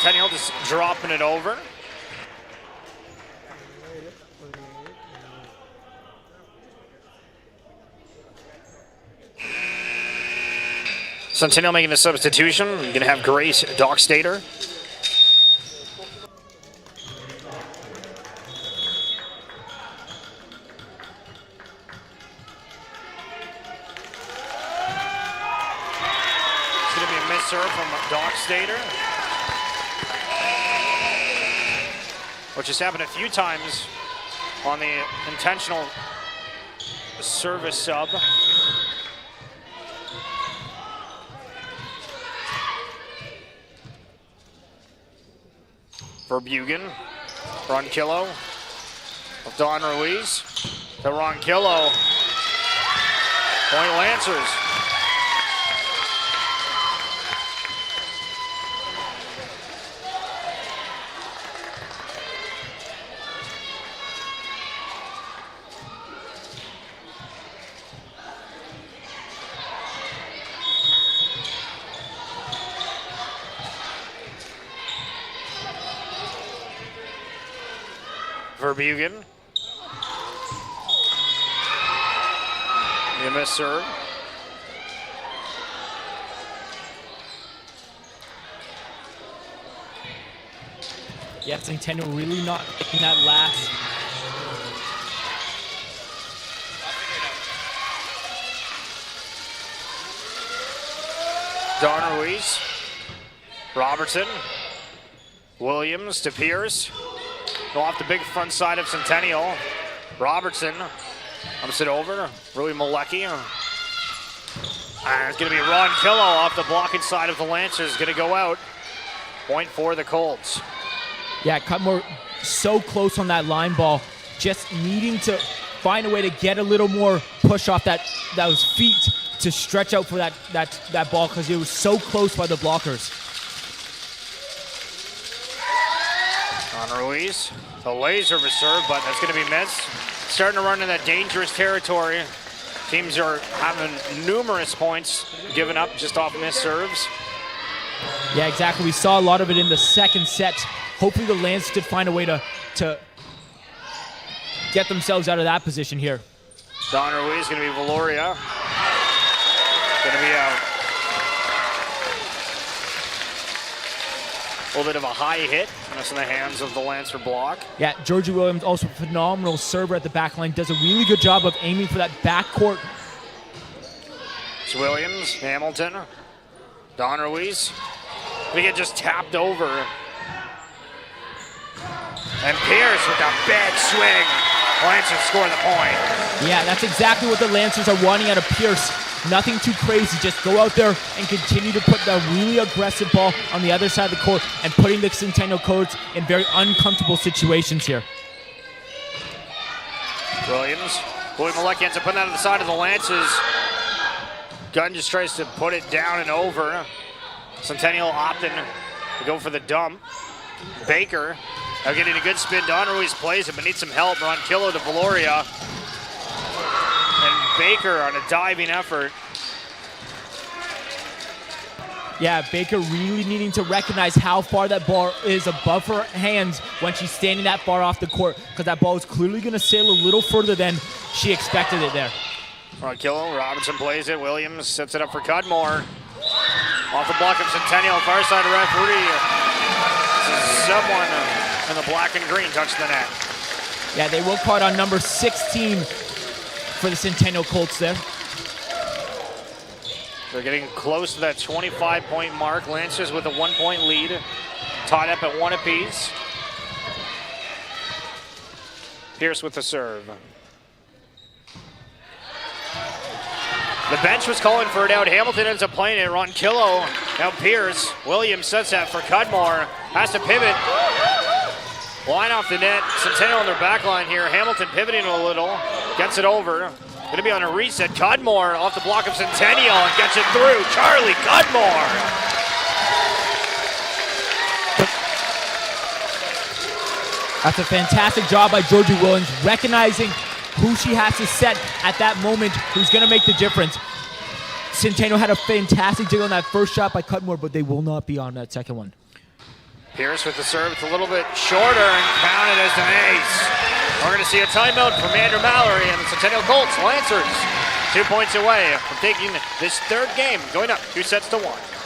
Centennial just dropping it over. Centennial making a substitution. You're going to have Grace Dockstader. It's going to be a miss serve from Dockstader, which has happened a few times on the intentional service sub. Verbugen, Ronquillo, Don Ruiz to Ronquillo. Point Lancers. Verbugen. You miss serve. Yeah, Centennial really not taking that last. Don Ruiz. Robertson. Williams to Pierce. Go off the big front side of Centennial. Robertson humps it over. Rui Malecki. And it's going to be Ron Killo off the blocking side of the Lancers. Going to go out. Point for the Colts. Yeah, Cutmore so close on that line ball. Just needing to find a way to get a little more push off those feet to stretch out for that ball because it was so close by the blockers. Don Ruiz, the laser of a serve, but that's going to be missed. Starting to run in that dangerous territory. Teams are having numerous points given up just off missed serves. Yeah, exactly. We saw a lot of it in the second set. Hopefully the Lancers did find a way to get themselves out of that position here. Don Ruiz going to be Valoria. Going to be out. A little bit of a high hit, and that's in the hands of the Lancer block. Yeah, Georgie Williams, also a phenomenal server at the back line, does a really good job of aiming for that backcourt. It's Williams, Hamilton, Don Ruiz. We get just tapped over. And Pierce with a big swing. Lancers score the point. Yeah, that's exactly what the Lancers are wanting out of Pierce. Nothing too crazy. Just go out there and continue to put the really aggressive ball on the other side of the court and putting the Centennial Colts in very uncomfortable situations here. Williams. William Malecki ends up putting that on the side of the Lancers. Gunn just tries to put it down and over. Centennial opting to go for the dump. Baker now getting a good spin. Don Ruiz plays it, but needs some help. Ron Killo to Valoria. And Baker on a diving effort. Yeah, Baker really needing to recognize how far that ball is above her hands when she's standing that far off the court, because that ball is clearly going to sail a little further than she expected it there. Ron Killo, Robinson plays it. Williams sets it up for Cudmore. Off the block of Centennial, far side referee. Someone in the black and green touched the net. Yeah, they will call it on number 16 for the Centennial Colts there. They're getting close to that 25-point mark. Lancers with a 1-point lead, tied up at 1 apiece. Pierce with the serve. The bench was calling for it out. Hamilton ends up playing it. Ron Killo, now Pierce. Williams sets that for Cudmore. Has to pivot. Line off the net. Centennial on their back line here. Hamilton pivoting a little. Gets it over. Going to be on a reset. Cudmore off the block of Centennial and gets it through. Charlie Cudmore. That's a fantastic job by Georgie Williams, recognizing who she has to set at that moment, who's going to make the difference. Centennial had a fantastic dig on that first shot by Cudmore, but they will not be on that second one. Pierce with the serve. It's a little bit shorter and counted as an ace. We're going to see a timeout from Andrew Mallory and the Centennial Colts. Lancers 2 points away from taking this third game, going up 2-1.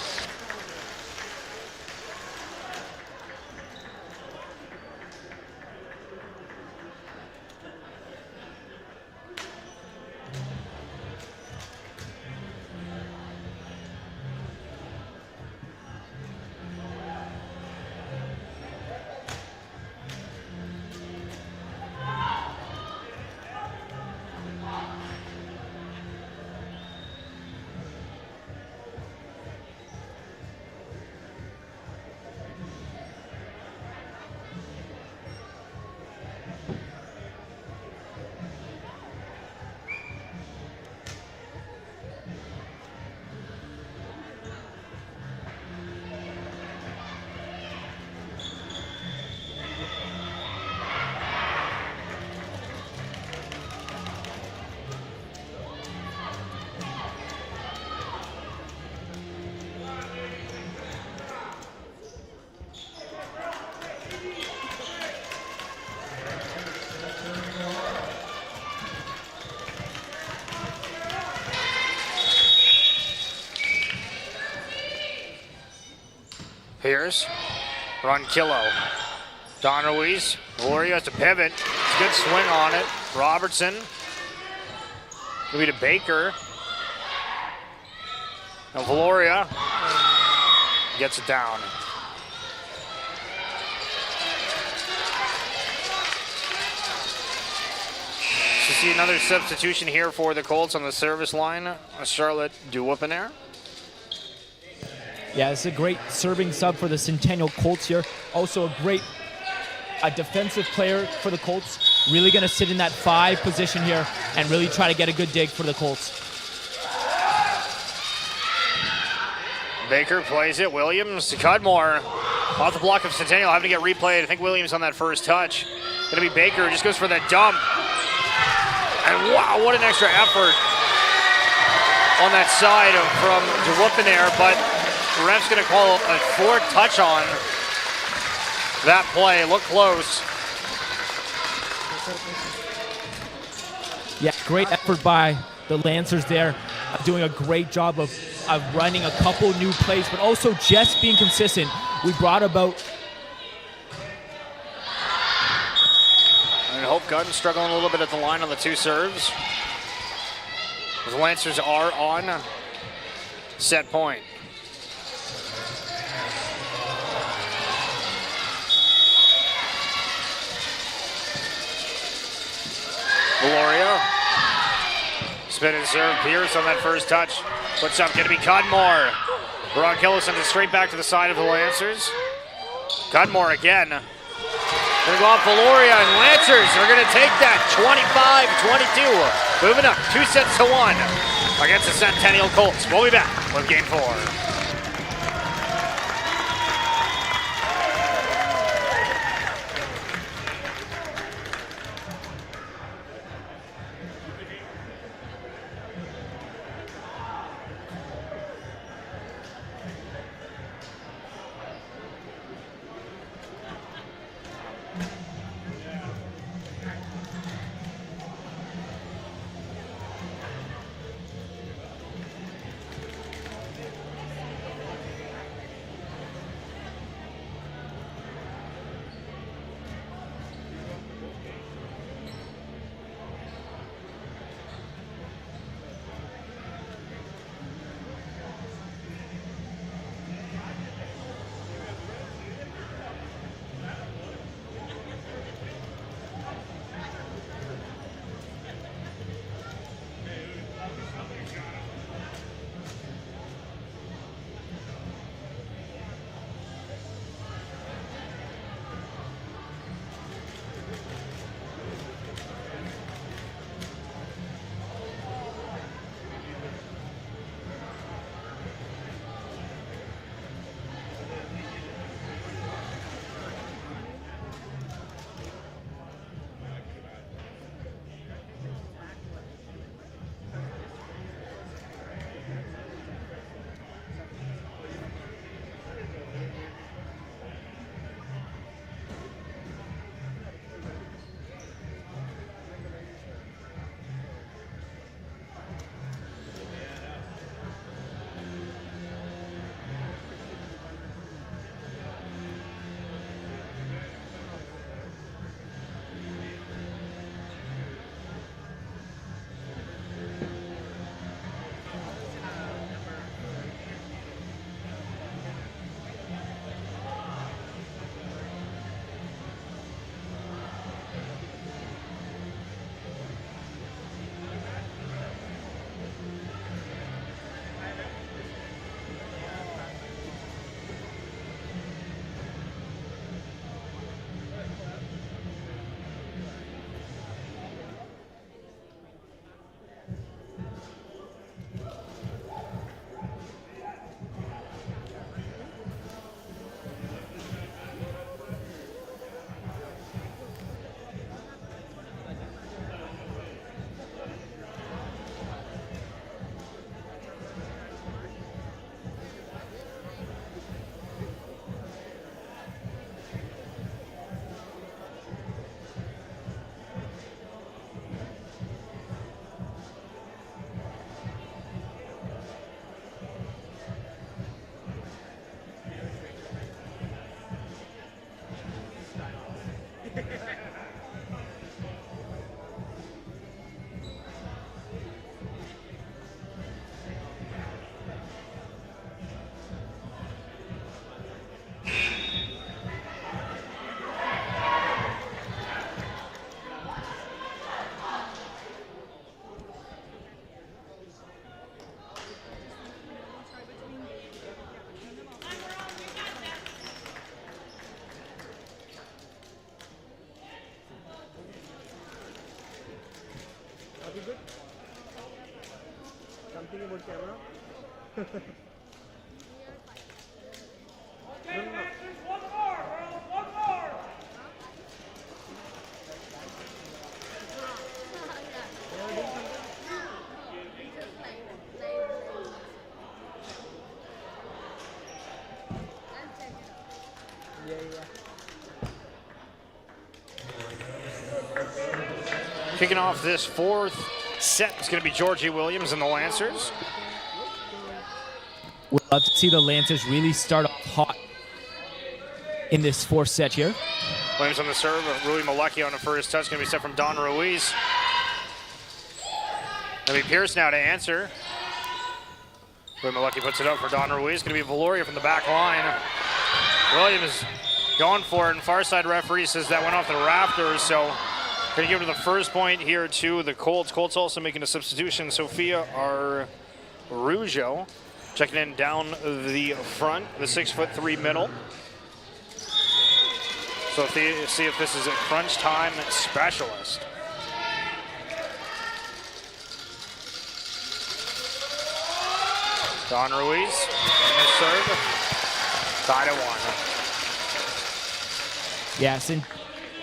Pierce. Ronquillo. Don Ruiz. Valoria has to pivot. It's a good swing on it. Robertson. Maybe to Baker. Now Valoria gets it down. So see another substitution here for the Colts on the service line. Charlotte Duwupenair. Yeah, it's a great serving sub for the Centennial Colts here. Also a defensive player for the Colts. Really going to sit in that 5 position here and really try to get a good dig for the Colts. Baker plays it. Williams to Cudmore. Off the block of Centennial, having to get replayed. I think Williams on that first touch. Gonna be Baker, just goes for that dump. And wow, what an extra effort on that side from Duwupenair, but the ref's gonna call a forward touch on that play. Look close. Yeah, great effort by the Lancers there, doing a great job of running a couple new plays, but also just being consistent. We brought about... And Hope Gunn struggling a little bit at the line on the 2 serves. The Lancers are on set point. Valoria. Spin and serve. Pierce on that first touch. Puts up, gonna be Cudmore. Ronquillo sends it straight back to the side of the Lancers. Cudmore again. Gonna go off Valoria, and Lancers are gonna take that 25-22. Moving up 2 sets to 1 against the Centennial Colts. We'll be back with game 4. Something about camera? Kicking off this fourth set is going to be Georgie Williams and the Lancers. We'd love to see the Lancers really start off hot in this fourth set here. Williams on the serve, Rui Malecki on the first touch, going to be set from Don Ruiz. Going to be Pierce now to answer. Rui Malecki puts it up for Don Ruiz. Going to be Valoria from the back line. Williams going for it, and far side referee says that went off the rafters, so going to give it the first point here to the Colts. Colts also making a substitution. Sophia Araujo checking in down the front, the 6'3" middle. So see if this is a crunch time specialist. Don Ruiz, miss serve, tied at 1. Yes, and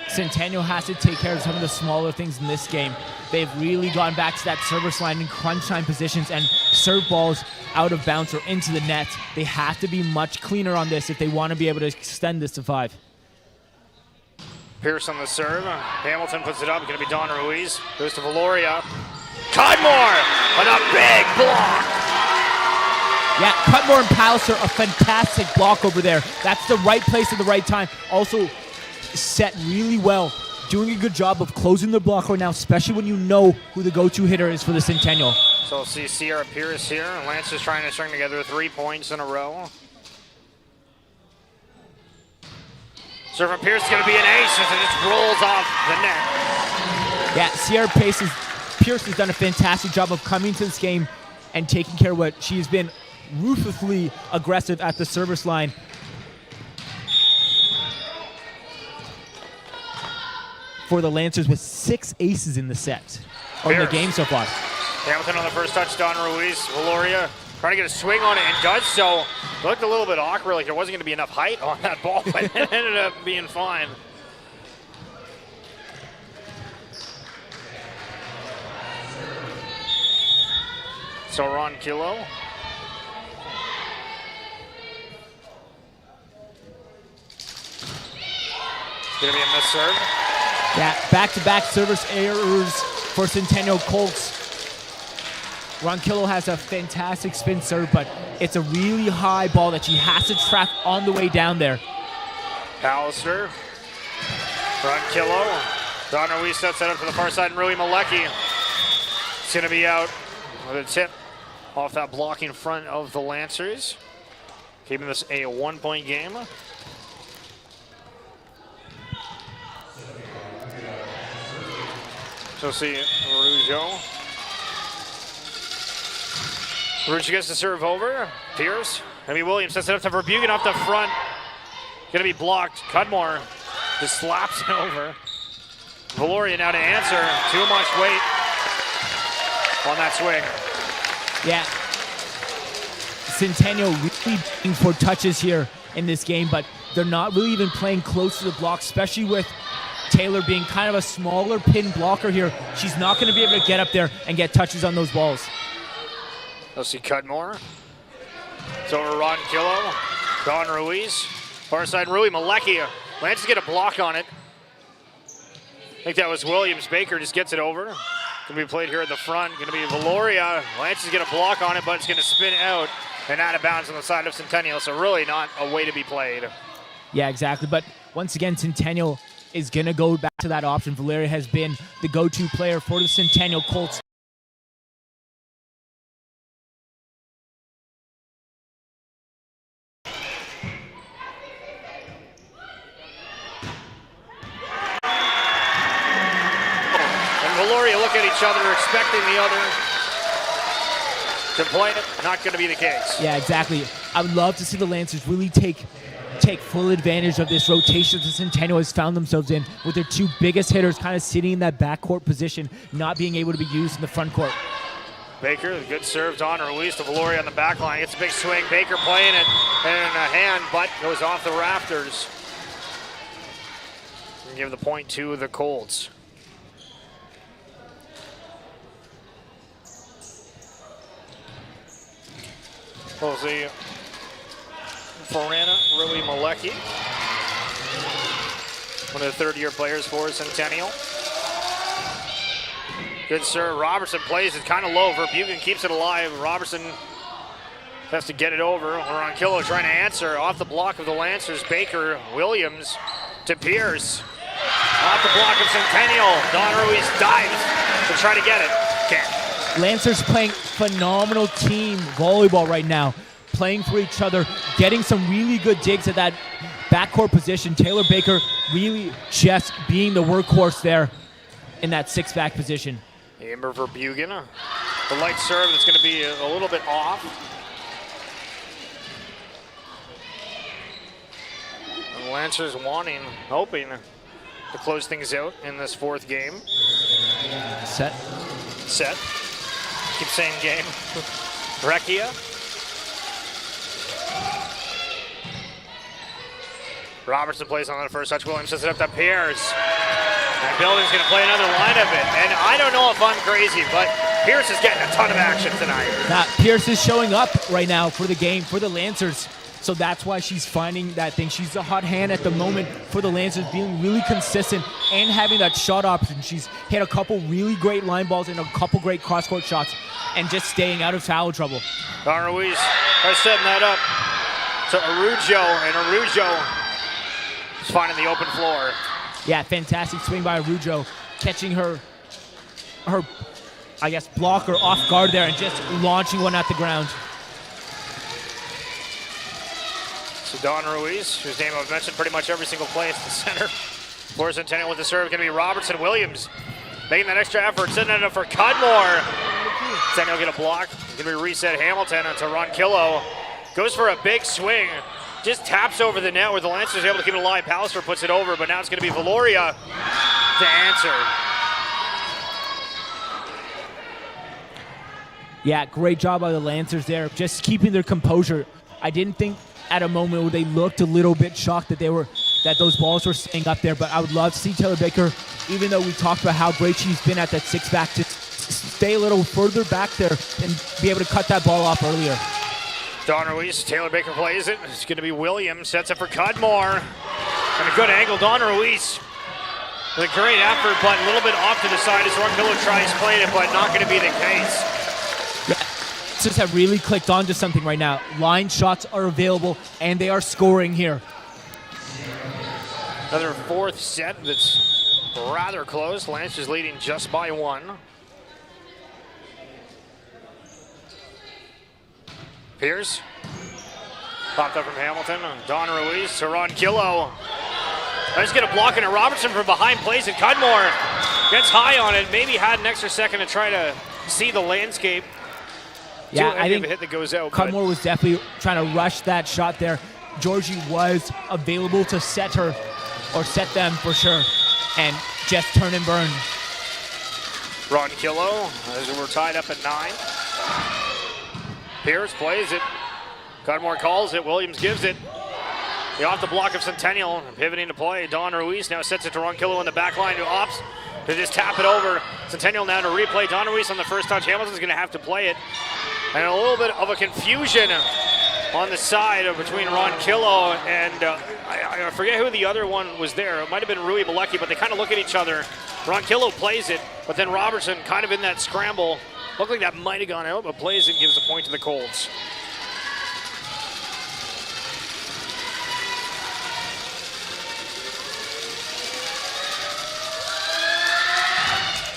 Centennial has to take care of some of the smaller things in this game. They've really gone back to that service line in crunch time positions and serve balls out of bounds or into the net. They have to be much cleaner on this if they want to be able to extend this to 5. Pierce on the serve. Hamilton puts it up. Going to be Don Ruiz. Goes to Valoria. Cudmore with a big block. Yeah, Cudmore and Palliser, a fantastic block over there. That's the right place at the right time. Also set really well. Doing a good job of closing the block right now, especially when you know who the go-to hitter is for the Centennial. So we'll see Sierra Pierce here. Lance is trying to string together 3 points in a row. Serve from Pierce is going to be an ace as it just rolls off the net. Yeah, Sierra Pierce has done a fantastic job of coming to this game and taking care of what she's been ruthlessly aggressive at the service line. For the Lancers with 6 aces in the set, or in the game so far. Hamilton on the first touch, Don Ruiz. Valoria trying to get a swing on it and does so. Looked a little bit awkward, like there wasn't going to be enough height on that ball, but it ended up being fine. So Ron Kilo. Going to be a miss serve. Yeah, back-to-back service errors for Centennial Colts. Ronquillo has a fantastic spin serve, but it's a really high ball that she has to track on the way down there. Palliser. Ronquillo. Don Ruiz sets that up to the far side, and Rui Malecki. It's going to be out with a tip off that blocking front of the Lancers. Keeping this a 1-point game. So see Araujo. Araujo gets the serve over. Pierce. Maybe Williams sets it up to Verbugen off the front. Gonna be blocked. Cudmore just slaps it over. Valoria now to answer. Too much weight on that swing. Yeah. Centennial really looking for touches here in this game, but they're not really even playing close to the block, especially with Taylor being kind of a smaller pin blocker here. She's not going to be able to get up there and get touches on those balls. Let's see Cudmore. It's over Ron Killo. Don Ruiz. Far side Rui Malecki. Lance get a block on it. I think that was Williams. Baker just gets it over. Going to be played here at the front. Going to be Valoria. Lance is going to block on it, but it's going to spin out and out of bounds on the side of Centennial. So really not a way to be played. Yeah, exactly. But once again, Centennial is going to go back to that option. Valeria has been the go-to player for the Centennial Colts. Valoria look at each other, expecting the other to play it. Not going to be the case. Yeah, exactly. I would love to see the Lancers really take full advantage of this rotation that Centennial has found themselves in, with their two biggest hitters kind of sitting in that backcourt position, not being able to be used in the front court. Baker, good serve on Ruiz to Valoria on the back line. Gets a big swing. Baker playing it in a hand, but goes off the rafters. And give the point to the Colts. Jose Forana, Rui Malecki, one of the third-year players for Centennial. Good serve. Robertson plays it kind of low. Verbugen keeps it alive. Robertson has to get it over. Ronquillo trying to answer off the block of the Lancers. Baker, Williams to Pierce. Off the block of Centennial. Don Ruiz dives to try to get it. Can't. Lancers playing phenomenal team volleyball right now, playing for each other, getting some really good digs at that backcourt position. Taylor Baker really just being the workhorse there in that six-back position. Amber Verbugen, the light serve that's going to be a little bit off. And the Lancers hoping to close things out in this fourth game. Set. Keep saying game. Recchia. Robertson plays on the first touch. Williams sets it up to Pierce. And Building's going to play another line of it. And I don't know if I'm crazy, but Pierce is getting a ton of action tonight. Pierce is showing up right now for the game, for the Lancers. So that's why she's finding that thing. She's a hot hand at the moment for the Lancers, being really consistent and having that shot option. She's hit a couple really great line balls and a couple great cross-court shots and just staying out of foul trouble. Don Ruiz is setting that up to Arujo, and Arujo is finding the open floor. Yeah, fantastic swing by Arujo, catching her I guess, blocker off guard there and just launching one at the ground. So Don Ruiz, whose name I've mentioned pretty much every single play, at the center. For Centennial with the serve, going to be Robertson. Williams making that extra effort, setting it up for Cudmore. Centennial get a block. Going to be reset Hamilton to Ronquillo. Goes for a big swing. Just taps over the net where the Lancers are able to keep it alive. Palliser puts it over, but now it's going to be Valoria to answer. Yeah, great job by the Lancers there, just keeping their composure. I didn't think at a moment where they looked a little bit shocked that those balls were staying up there, but I would love to see Taylor Baker, even though we talked about how great she's been at that six-back, to stay a little further back there and be able to cut that ball off earlier. Don Ruiz, Taylor Baker plays it. It's going to be Williams, sets it for Cudmore. And a good angle, Don Ruiz with a great effort, but a little bit off to the side as Ronquillo tries playing it, but not going to be the case. Just have really clicked onto something right now. Line shots are available, and they are scoring here. Another fourth set that's rather close. Lancers leading just by one. Pierce. Popped up from Hamilton. Don Ruiz to Ronquillo. Just get a block into Robertson from behind, plays it. Cudmore gets high on it. Maybe had an extra second to try to see the landscape. Yeah, I think a hit that goes out. Cudmore was definitely trying to rush that shot there. Georgie was available to set her, or set them for sure, and just turn and burn. Ronquillo, as we're tied up at 9. Pierce plays it. Cudmore calls it. Williams gives it. Off the block of Centennial, pivoting to play. Don Ruiz now sets it to Ronquillo in the back line, who opts to just tap it over. Centennial now to replay. Don Ruiz on the first touch. Hamilton's going to have to play it. And a little bit of a confusion on the side between Ronquillo and I forget who the other one was there. It might have been Rui Malecki, but they kind of look at each other. Ronquillo plays it, but then Robertson kind of in that scramble. Looked like that might have gone out, but plays it and gives the point to the Colts.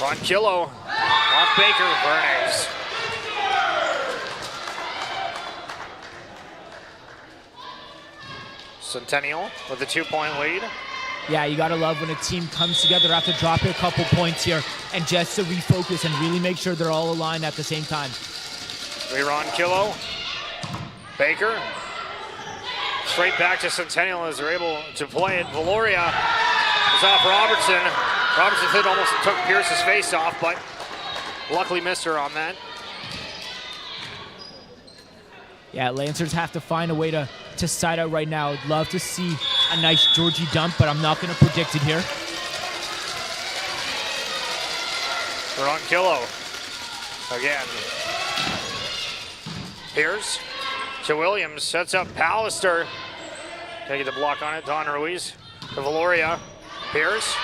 Ronquillo off Baker for an ace. Centennial with a 2-point lead. Yeah, you gotta love when a team comes together after dropping a couple points here and just to refocus and really make sure they're all aligned at the same time. Ronquillo. Baker. Straight back to Centennial as they're able to play it. Valoria is off Robertson. Robertson almost took Pierce's face off, but luckily missed her on that. Yeah, Lancers have to find a way to side out right now. I'd love to see a nice Georgie dump, but I'm not going to predict it here. Ronquillo again. Pierce to Williams, sets up Pallister. Taking the block on it, Don Ruiz to Valoria. Pierce,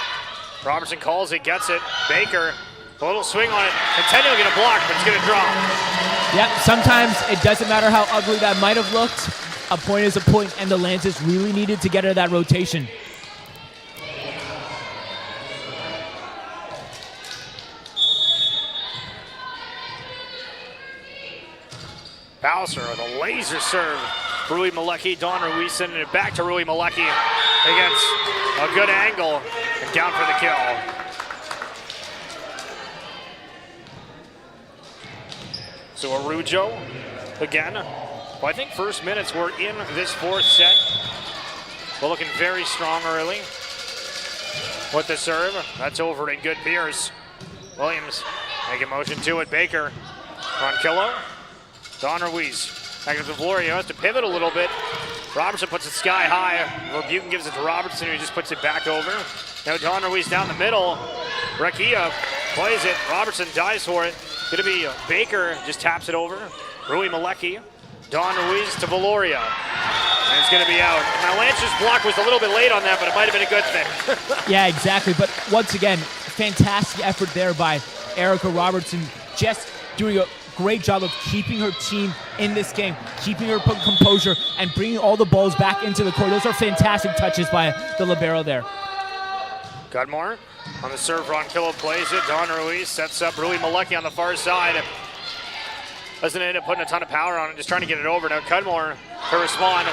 Robertson calls it, gets it. Baker, a little swing on it. Centennial going to block, but it's going to drop. Yep, sometimes it doesn't matter how ugly that might have looked. A point is a point, and the Lancers really needed to get out of that rotation. Pallister with a laser serve. Rui Malecki, Don Ruiz sending it back to Rui Malecki against a good angle and down for the kill. So Arujo again. Well, I think first minutes were in this fourth set. We're looking very strong early with the serve. That's over to good Pierce. Williams making motion to it. Baker, Ronquillo, Don Ruiz. Back to Valoria, has to pivot a little bit. Robertson puts it sky high. Verbuchen gives it to Robertson, who just puts it back over. Now Don Ruiz down the middle. Rekia plays it. Robertson dives for it. Gonna be Baker, just taps it over. Rui Malecki. Don Ruiz to Valoria. And it's gonna be out. Now Lancer's block was a little bit late on that, but it might have been a good thing. Yeah, exactly. But once again, fantastic effort there by Erica Robertson, just doing a great job of keeping her team in this game, keeping her composure, and bringing all the balls back into the court. Those are fantastic touches by the libero there. Gudmore on the serve. Ronquillo plays it. Don Ruiz sets up Rui Malecki on the far side. Doesn't end up putting a ton of power on it, just trying to get it over. Now Cudmore to respond.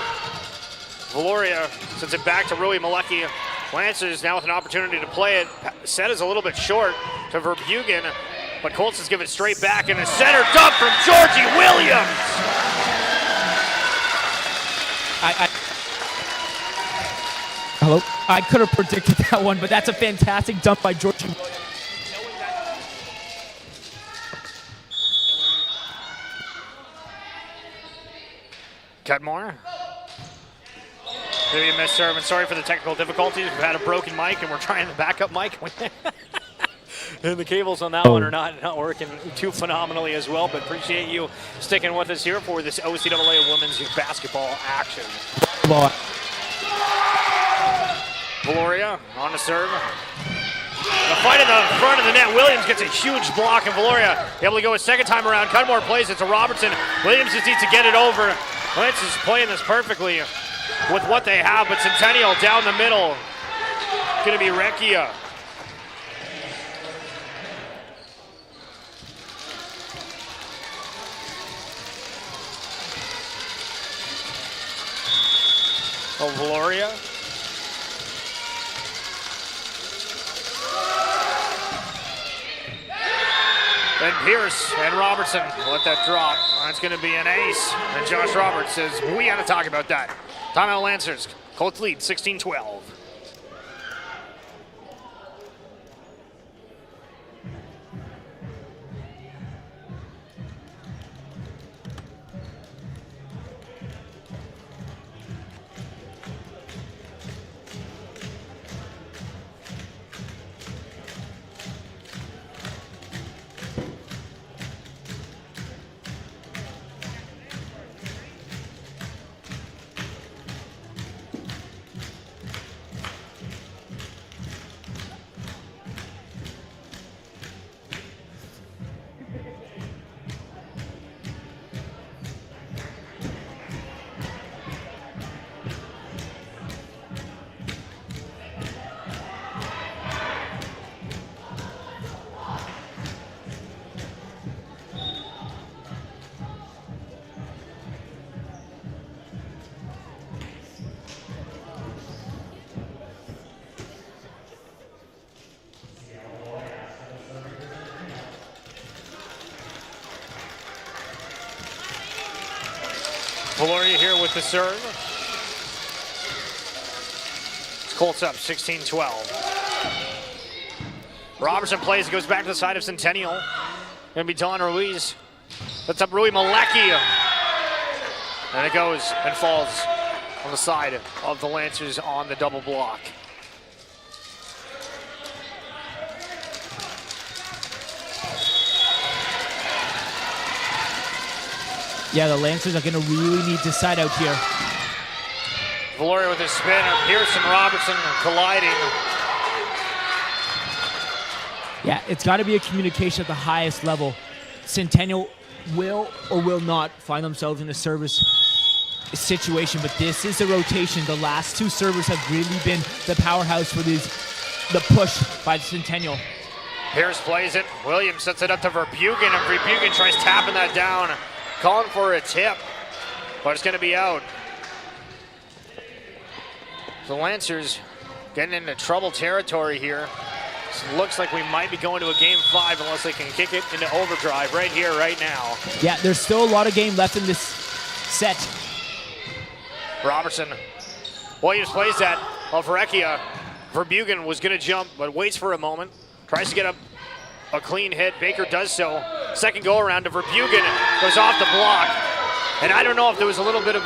Valoria sends it back to Rui Malecki. Lancers now with an opportunity to play it. Set is a little bit short to Verbuchen, but Colts has given it straight back, and a center dump from Georgie Williams. Hello? I could have predicted that one, but that's a fantastic dump by Georgie Williams. Cudmore. Maybe a missed serve, and sorry for the technical difficulties. We've had a broken mic, and we're trying the backup mic. And the cables on that one are not working too phenomenally as well, but appreciate you sticking with us here for this OCAA women's basketball action. Valoria on the serve. The fight in the front of the net. Williams gets a huge block, and Valoria able to go a second time around. Cudmore plays it to Robertson. Williams just needs to get it over. Lance is playing this perfectly with what they have, but Centennial down the middle. Going to be Rekia. Oh, Valoria. Then Pierce and Robertson let that drop. That's going to be an ace. And Josh Roberts says, we got to talk about that. Timeout Lancers. Colts lead 16-12. here with the serve. Colts up 16-12. Robertson plays, goes back to the side of Centennial. Gonna be Don Ruiz. That's up Rui Malecki. And it goes and falls on the side of the Lancers on the double block. Yeah, the Lancers are gonna really need to side out here. Valoria with his spin, Pearson Robertson colliding. Yeah, it's got to be a communication at the highest level. Centennial will or will not find themselves in a service situation, but this is a rotation. The last two servers have really been the powerhouse for the push by Centennial. Pierce plays it. Williams sets it up to Verbugen, and Verbugen tries tapping that down, calling for a tip, but it's going to be out. The Lancers getting into trouble territory here. So looks like we might be going to a game 5 unless they can kick it into overdrive right here, right now. Yeah, there's still a lot of game left in this set. Robertson. Williams plays that. Vrecchia. Verbugen was going to jump, but waits for a moment. Tries to get a clean hit. Baker does so. Second go around to Verbugen. Goes off the block. And I don't know if there was a little bit of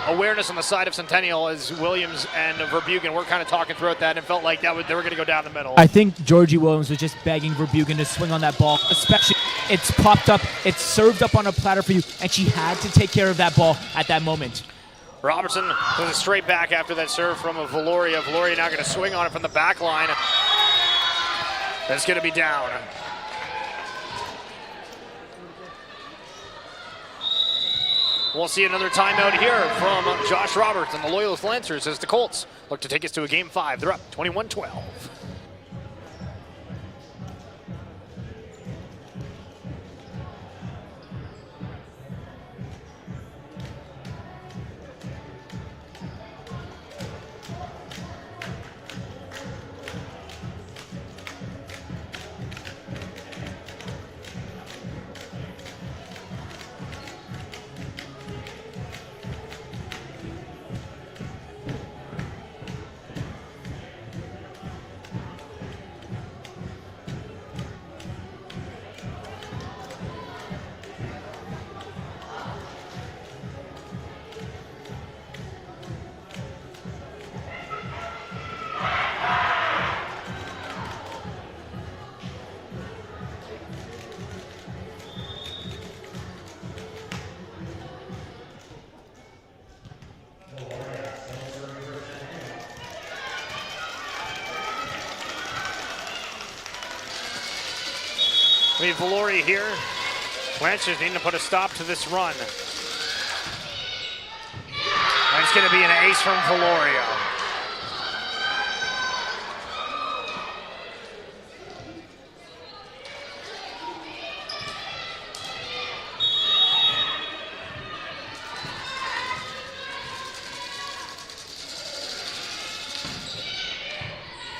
awareness on the side of Centennial as Williams and Verbugen were kind of talking throughout that and felt like they were going to go down the middle. I think Georgie Williams was just begging Verbugen to swing on that ball. Especially, it's popped up, it's served up on a platter for you, and she had to take care of that ball at that moment. Robertson does it straight back after that serve from Valoria. Valoria now going to swing on it from the back line. That's going to be down. We'll see another timeout here from Josh Roberts and the Loyalist Lancers as the Colts look to take us to a game 5. They're up 21-12. We have Valoria here. Lancers need to put a stop to this run. And it's going to be an ace from Valoria.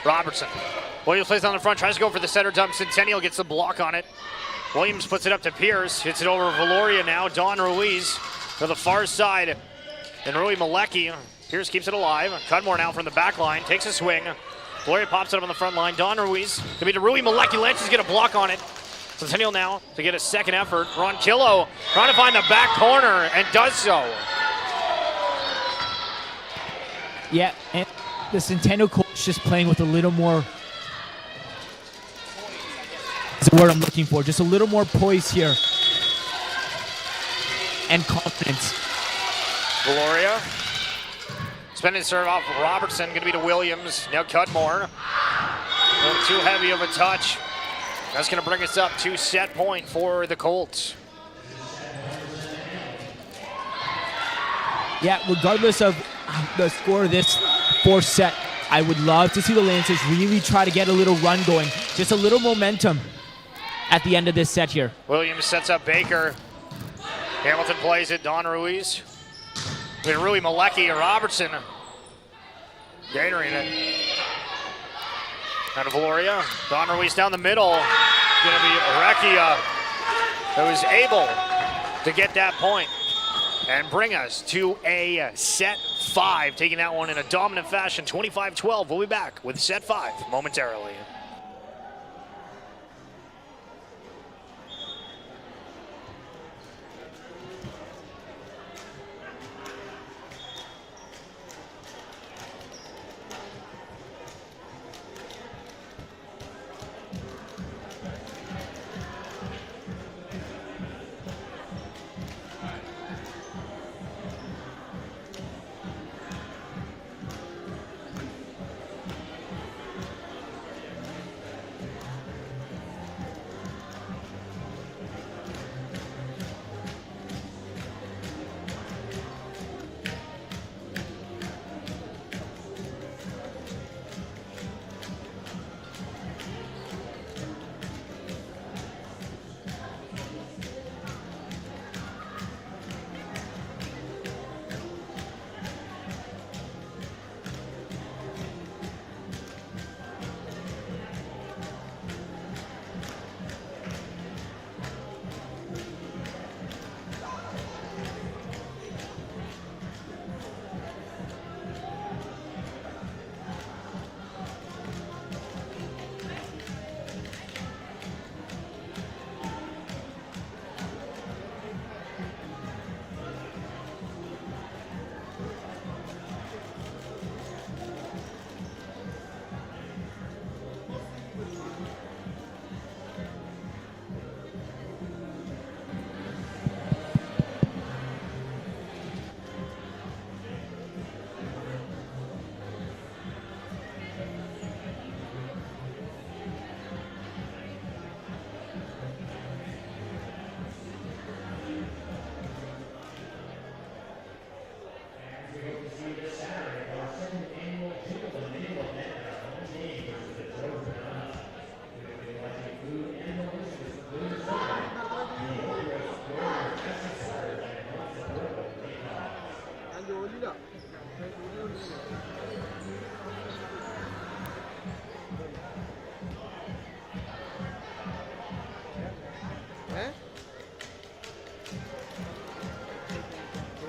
Robertson. Williams plays on the front, tries to go for the center dump. Centennial gets the block on it. Williams puts it up to Pierce, hits it over Valoria now. Don Ruiz to the far side. And Rui Malecki. Pierce keeps it alive. Cudmore now from the back line, takes a swing. Valoria pops it up on the front line. Don Ruiz to be to Rui Malecki. Lancers get a block on it. Centennial now to get a second effort. Ronquillo trying to find the back corner and does so. Yeah, and the Centennial coach just playing with a little more, is the word I'm looking for, just a little more poise here and confidence. Valoria spending serve off of Robertson, going to be to Williams. Now Cudmore, a little too heavy of a touch. That's going to bring us up to set point for the Colts. Yeah, regardless of the score of this fourth set, I would love to see the Lancers really try to get a little run going, just a little momentum at the end of this set here. Williams sets up Baker. Hamilton plays it, Don Ruiz. With Rui Malecki and Robertson. Gatoring it. Out of Valoria. Don Ruiz down the middle. Going to be Vrecchia, who is able to get that point. and bring us to a set 5, taking that one in a dominant fashion, 25-12. We'll be back with set 5 momentarily.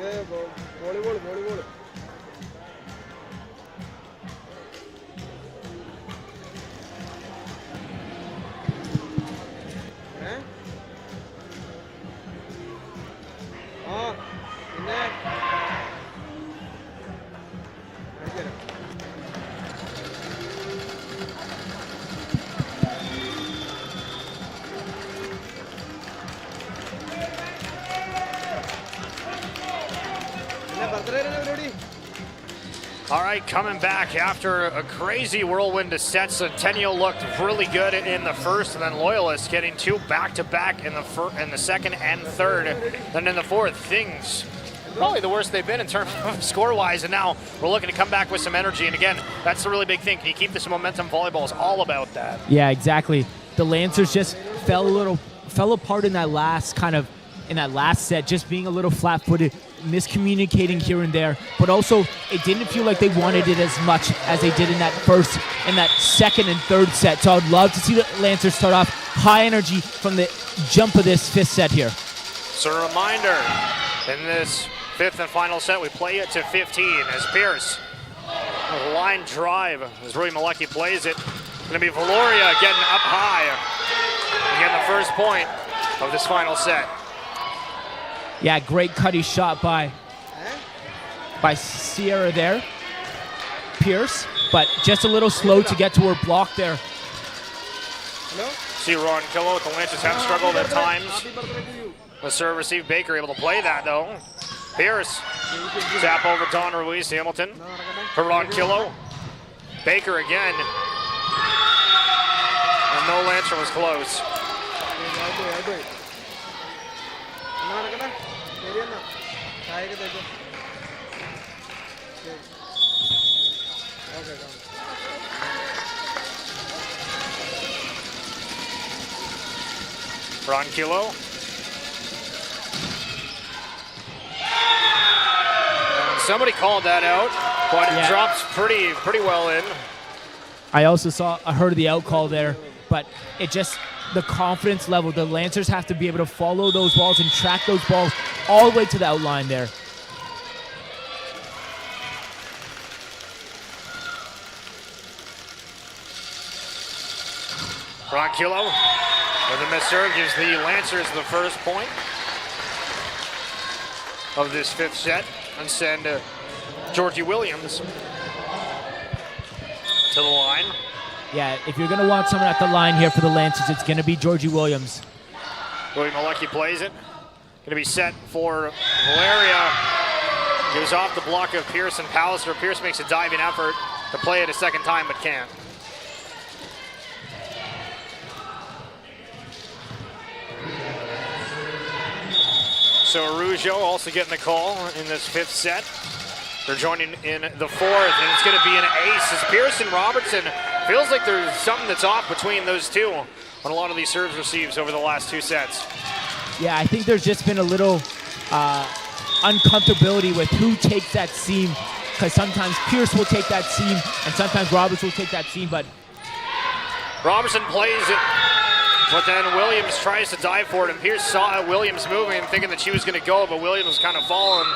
Volleyball. All right, coming back after a crazy whirlwind to set. Centennial looked really good in the first, and then Loyalist getting 2 back-to-back in the second and third. Then in the fourth, things probably the worst they've been in terms of score-wise, and now we're looking to come back with some energy. And again, that's the really big thing. Can you keep this momentum? Volleyball is all about that. Yeah, exactly. The Lancers just fell apart in that last set, just being a little flat-footed, miscommunicating here and there, but also it didn't feel like they wanted it as much as they did in that second and third set. So I'd love to see the Lancers start off high energy from the jump of this 5th set here. So a reminder, in this 5th and final set, we play it to 15 as Pierce, a line drive as Rui Malecki plays it. Going to be Valoria getting up high and getting the first point of this final set. Yeah, great cutty shot by Sierra there. Pierce, but just a little slow to get to her block there. See Ron Killo with the Lancers have struggled at times. The serve receive, Baker able to play that though. Pierce, tap over Don Ruiz, Hamilton. To Ron Killo. Baker again. And no Lancer was close. Ron Kilo. And somebody called that out, but it drops pretty well in. I also heard the out call there, but it just, the confidence level, the Lancers have to be able to follow those balls and track those balls all the way to the outline there. Ronquillo with a missed serve gives the Lancers the first point of this 5th set, and send Georgie Williams to the line. Yeah, if you're going to want someone at the line here for the Lancers, it's going to be Georgie Williams. William Malecki plays it. Going to be set for Valeria. Goes off the block of Pierce and Pallister. Pierce makes a diving effort to play it a second time, but can't. So Araujo also getting the call in this 5th set. They're joining in the 4th, and it's going to be an ace as Pierce and Robertson. Feels like there's something that's off between those two on a lot of these serves receives over the last 2 sets. Yeah, I think there's just been a little uncomfortability with who takes that seam, because sometimes Pierce will take that seam and sometimes Robertson will take that seam, but Robertson plays it, but then Williams tries to dive for it, and Pierce saw Williams moving and thinking that she was going to go, but Williams was kind of falling,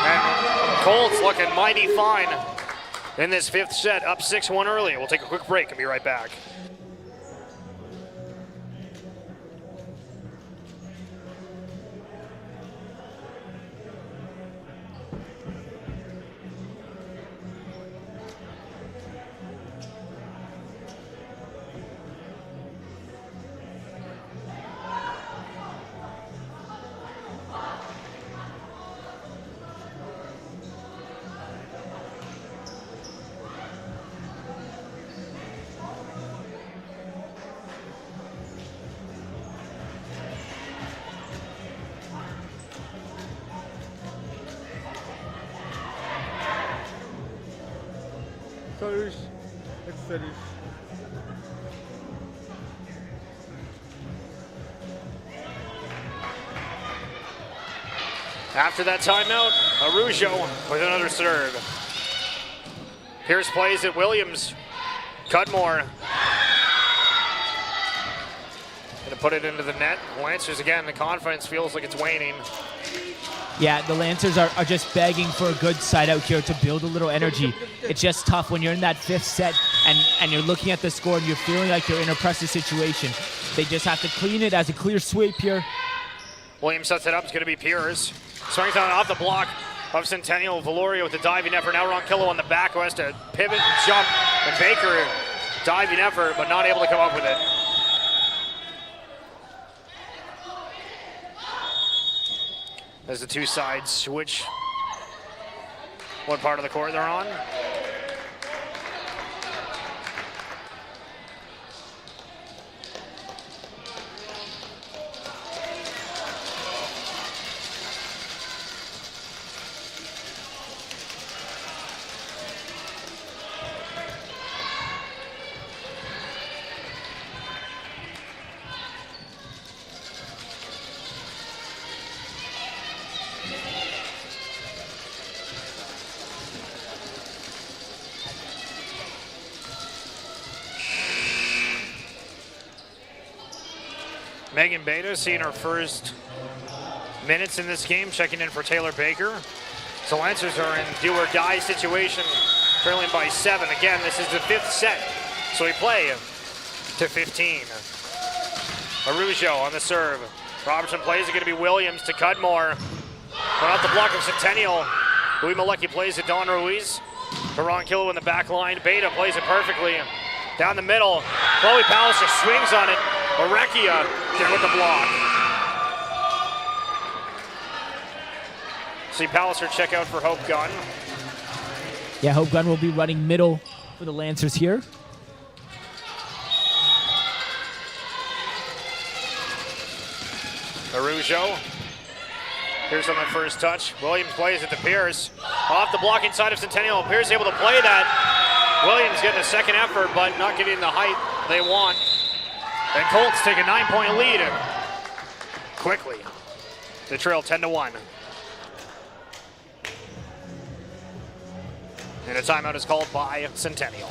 and Colts looking mighty fine in this 5th set, up 6-1 early. We'll take a quick break and be right back. Service, it's service. After that timeout, Araujo with another serve. Pierce plays it, Williams, Cudmore. Gonna put it into the net. Lancers again, the confidence feels like it's waning. yeah, the Lancers are just begging for a good side out here to build a little energy. It's just tough when you're in that 5th set and you're looking at the score and you're feeling like you're in a pressure situation. They just have to clean it as a clear sweep here. Williams sets it up, it's gonna be Pierce. Swings on off the block of Centennial. Valoria with the diving effort. Now Ronquillo on the back who has to pivot and jump. And Baker diving effort, but not able to come up with it. As the two sides switch what part of the court they're on. Megan Beta seeing her first minutes in this game, checking in for Taylor Baker. So Lancers are in do or die situation, trailing by 7. Again, this is the 5th set, so we play to 15. Araujo on the serve. Robertson plays it, going to be Williams to Cudmore. Went off the block of Centennial. Louis Malecki plays it, Don Ruiz. To Ronquillo in the back line. Beta plays it perfectly. Down the middle, Chloe Pallister swings on it. Orekia there with the block. See Pallister check out for Hope Gunn. Yeah, Hope Gunn will be running middle for the Lancers here. Araujo. Pierce on the first touch. Williams plays it to Pierce. Off the blocking side of Centennial. Pierce able to play that. Williams getting a second effort, but not getting the height they want. And Colts take a 9-point lead quickly. They trail 10-1. And a timeout is called by Centennial.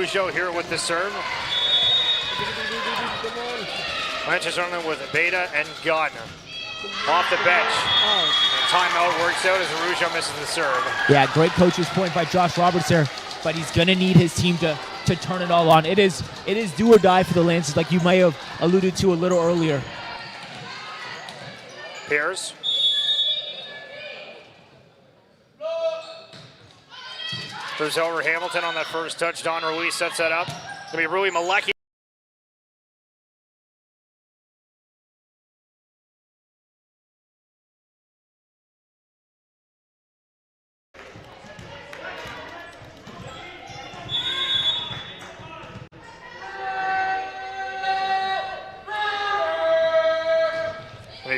Rougeau here with the serve. Lancers running with Beta and Gunn. Off the bench. Timeout works out as Rougeau misses the serve. Yeah, great coach's point by Josh Roberts there, but he's going to need his team to turn it all on. It is do or die for the Lancers, like you may have alluded to a little earlier. Pierce. There's over Hamilton on that first touch. Don Ruiz sets that up. It's going to be Rui Malecki.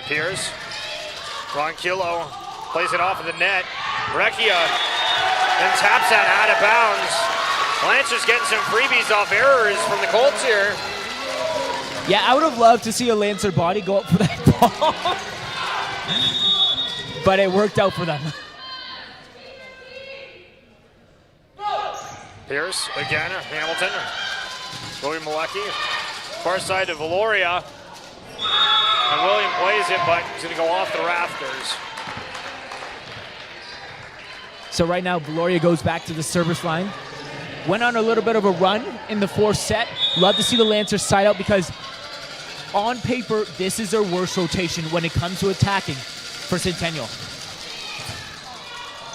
Pierce. Ronquillo plays it off of the net. Recchia then taps that out of bounds. Lancers getting some freebies off errors from the Colts here. Yeah, I would have loved to see a Lancer body go up for that ball. But it worked out for them. Pierce again, Hamilton. William Malecki. Far side to Valoria. And William plays it, but he's going to go off the rafters. So right now, Valoria goes back to the service line. Went on a little bit of a run in the fourth set. Love to see the Lancers side out because on paper, this is their worst rotation when it comes to attacking for Centennial.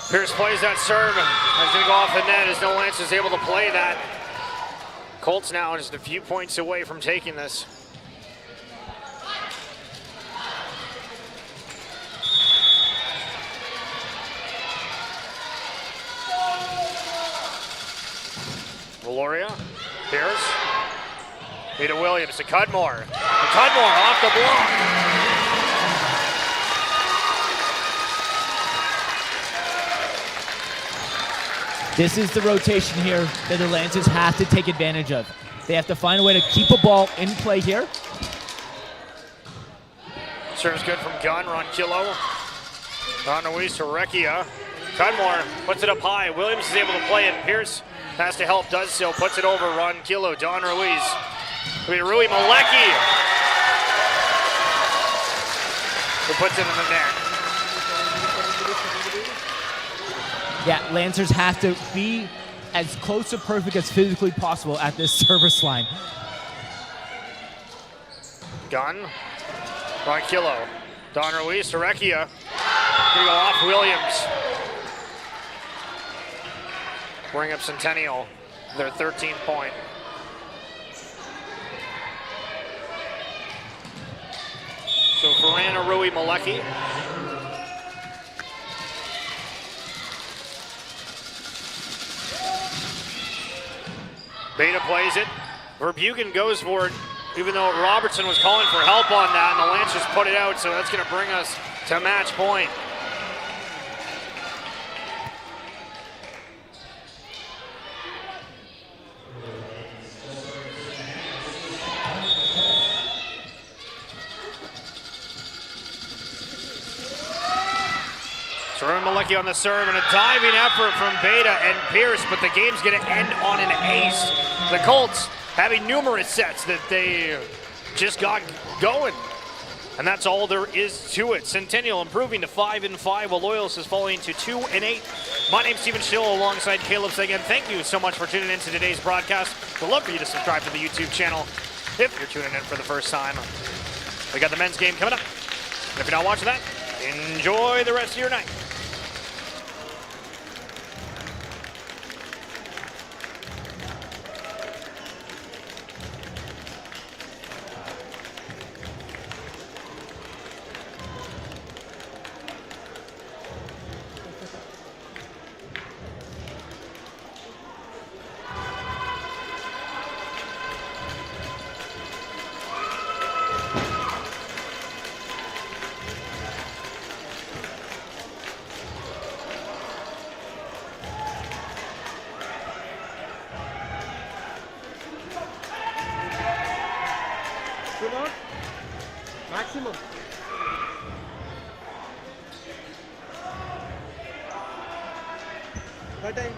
Pierce plays that serve, and he's going to go off the net as no Lancers able to play that. Colts now just a few points away from taking this. Valoria, Pierce, Vita Williams to Cudmore. And Cudmore off the block. This is the rotation here that the Lancers have to take advantage of. They have to find a way to keep a ball in play here. Serves good from Gunn, Ronquillo. Don Ruiz to Recchia. Cudmore puts it up high. Williams is able to play it. Pierce has to help, does so, puts it over Ronquillo. Don Ruiz. Rui Malecki, who puts it in the net. Yeah, Lancers have to be as close to perfect as physically possible at this service line. Gunn, Ronquillo, Don Ruiz to Recchia. Gonna go off Williams. Bring up Centennial, their 13th point. So Ferrana, Rui Malecki. Beta plays it. Verbuchen goes for it, even though Robertson was calling for help on that, and the Lancers put it out, so that's going to bring us to match point. Rui Malecki on the serve and a diving effort from Beta and Pierce, but the game's going to end on an ace. The Colts having numerous sets that they just got going, and that's all there is to it. Centennial improving to 5-5, while Loyalist is falling to 2-8. My name's Stephen Schill alongside Caleb Sagan. Thank you so much for tuning in to today's broadcast. We'd love for you to subscribe to the YouTube channel if you're tuning in for the first time. We got the men's game coming up. And if you're not watching that, enjoy the rest of your night. Maximum. That time.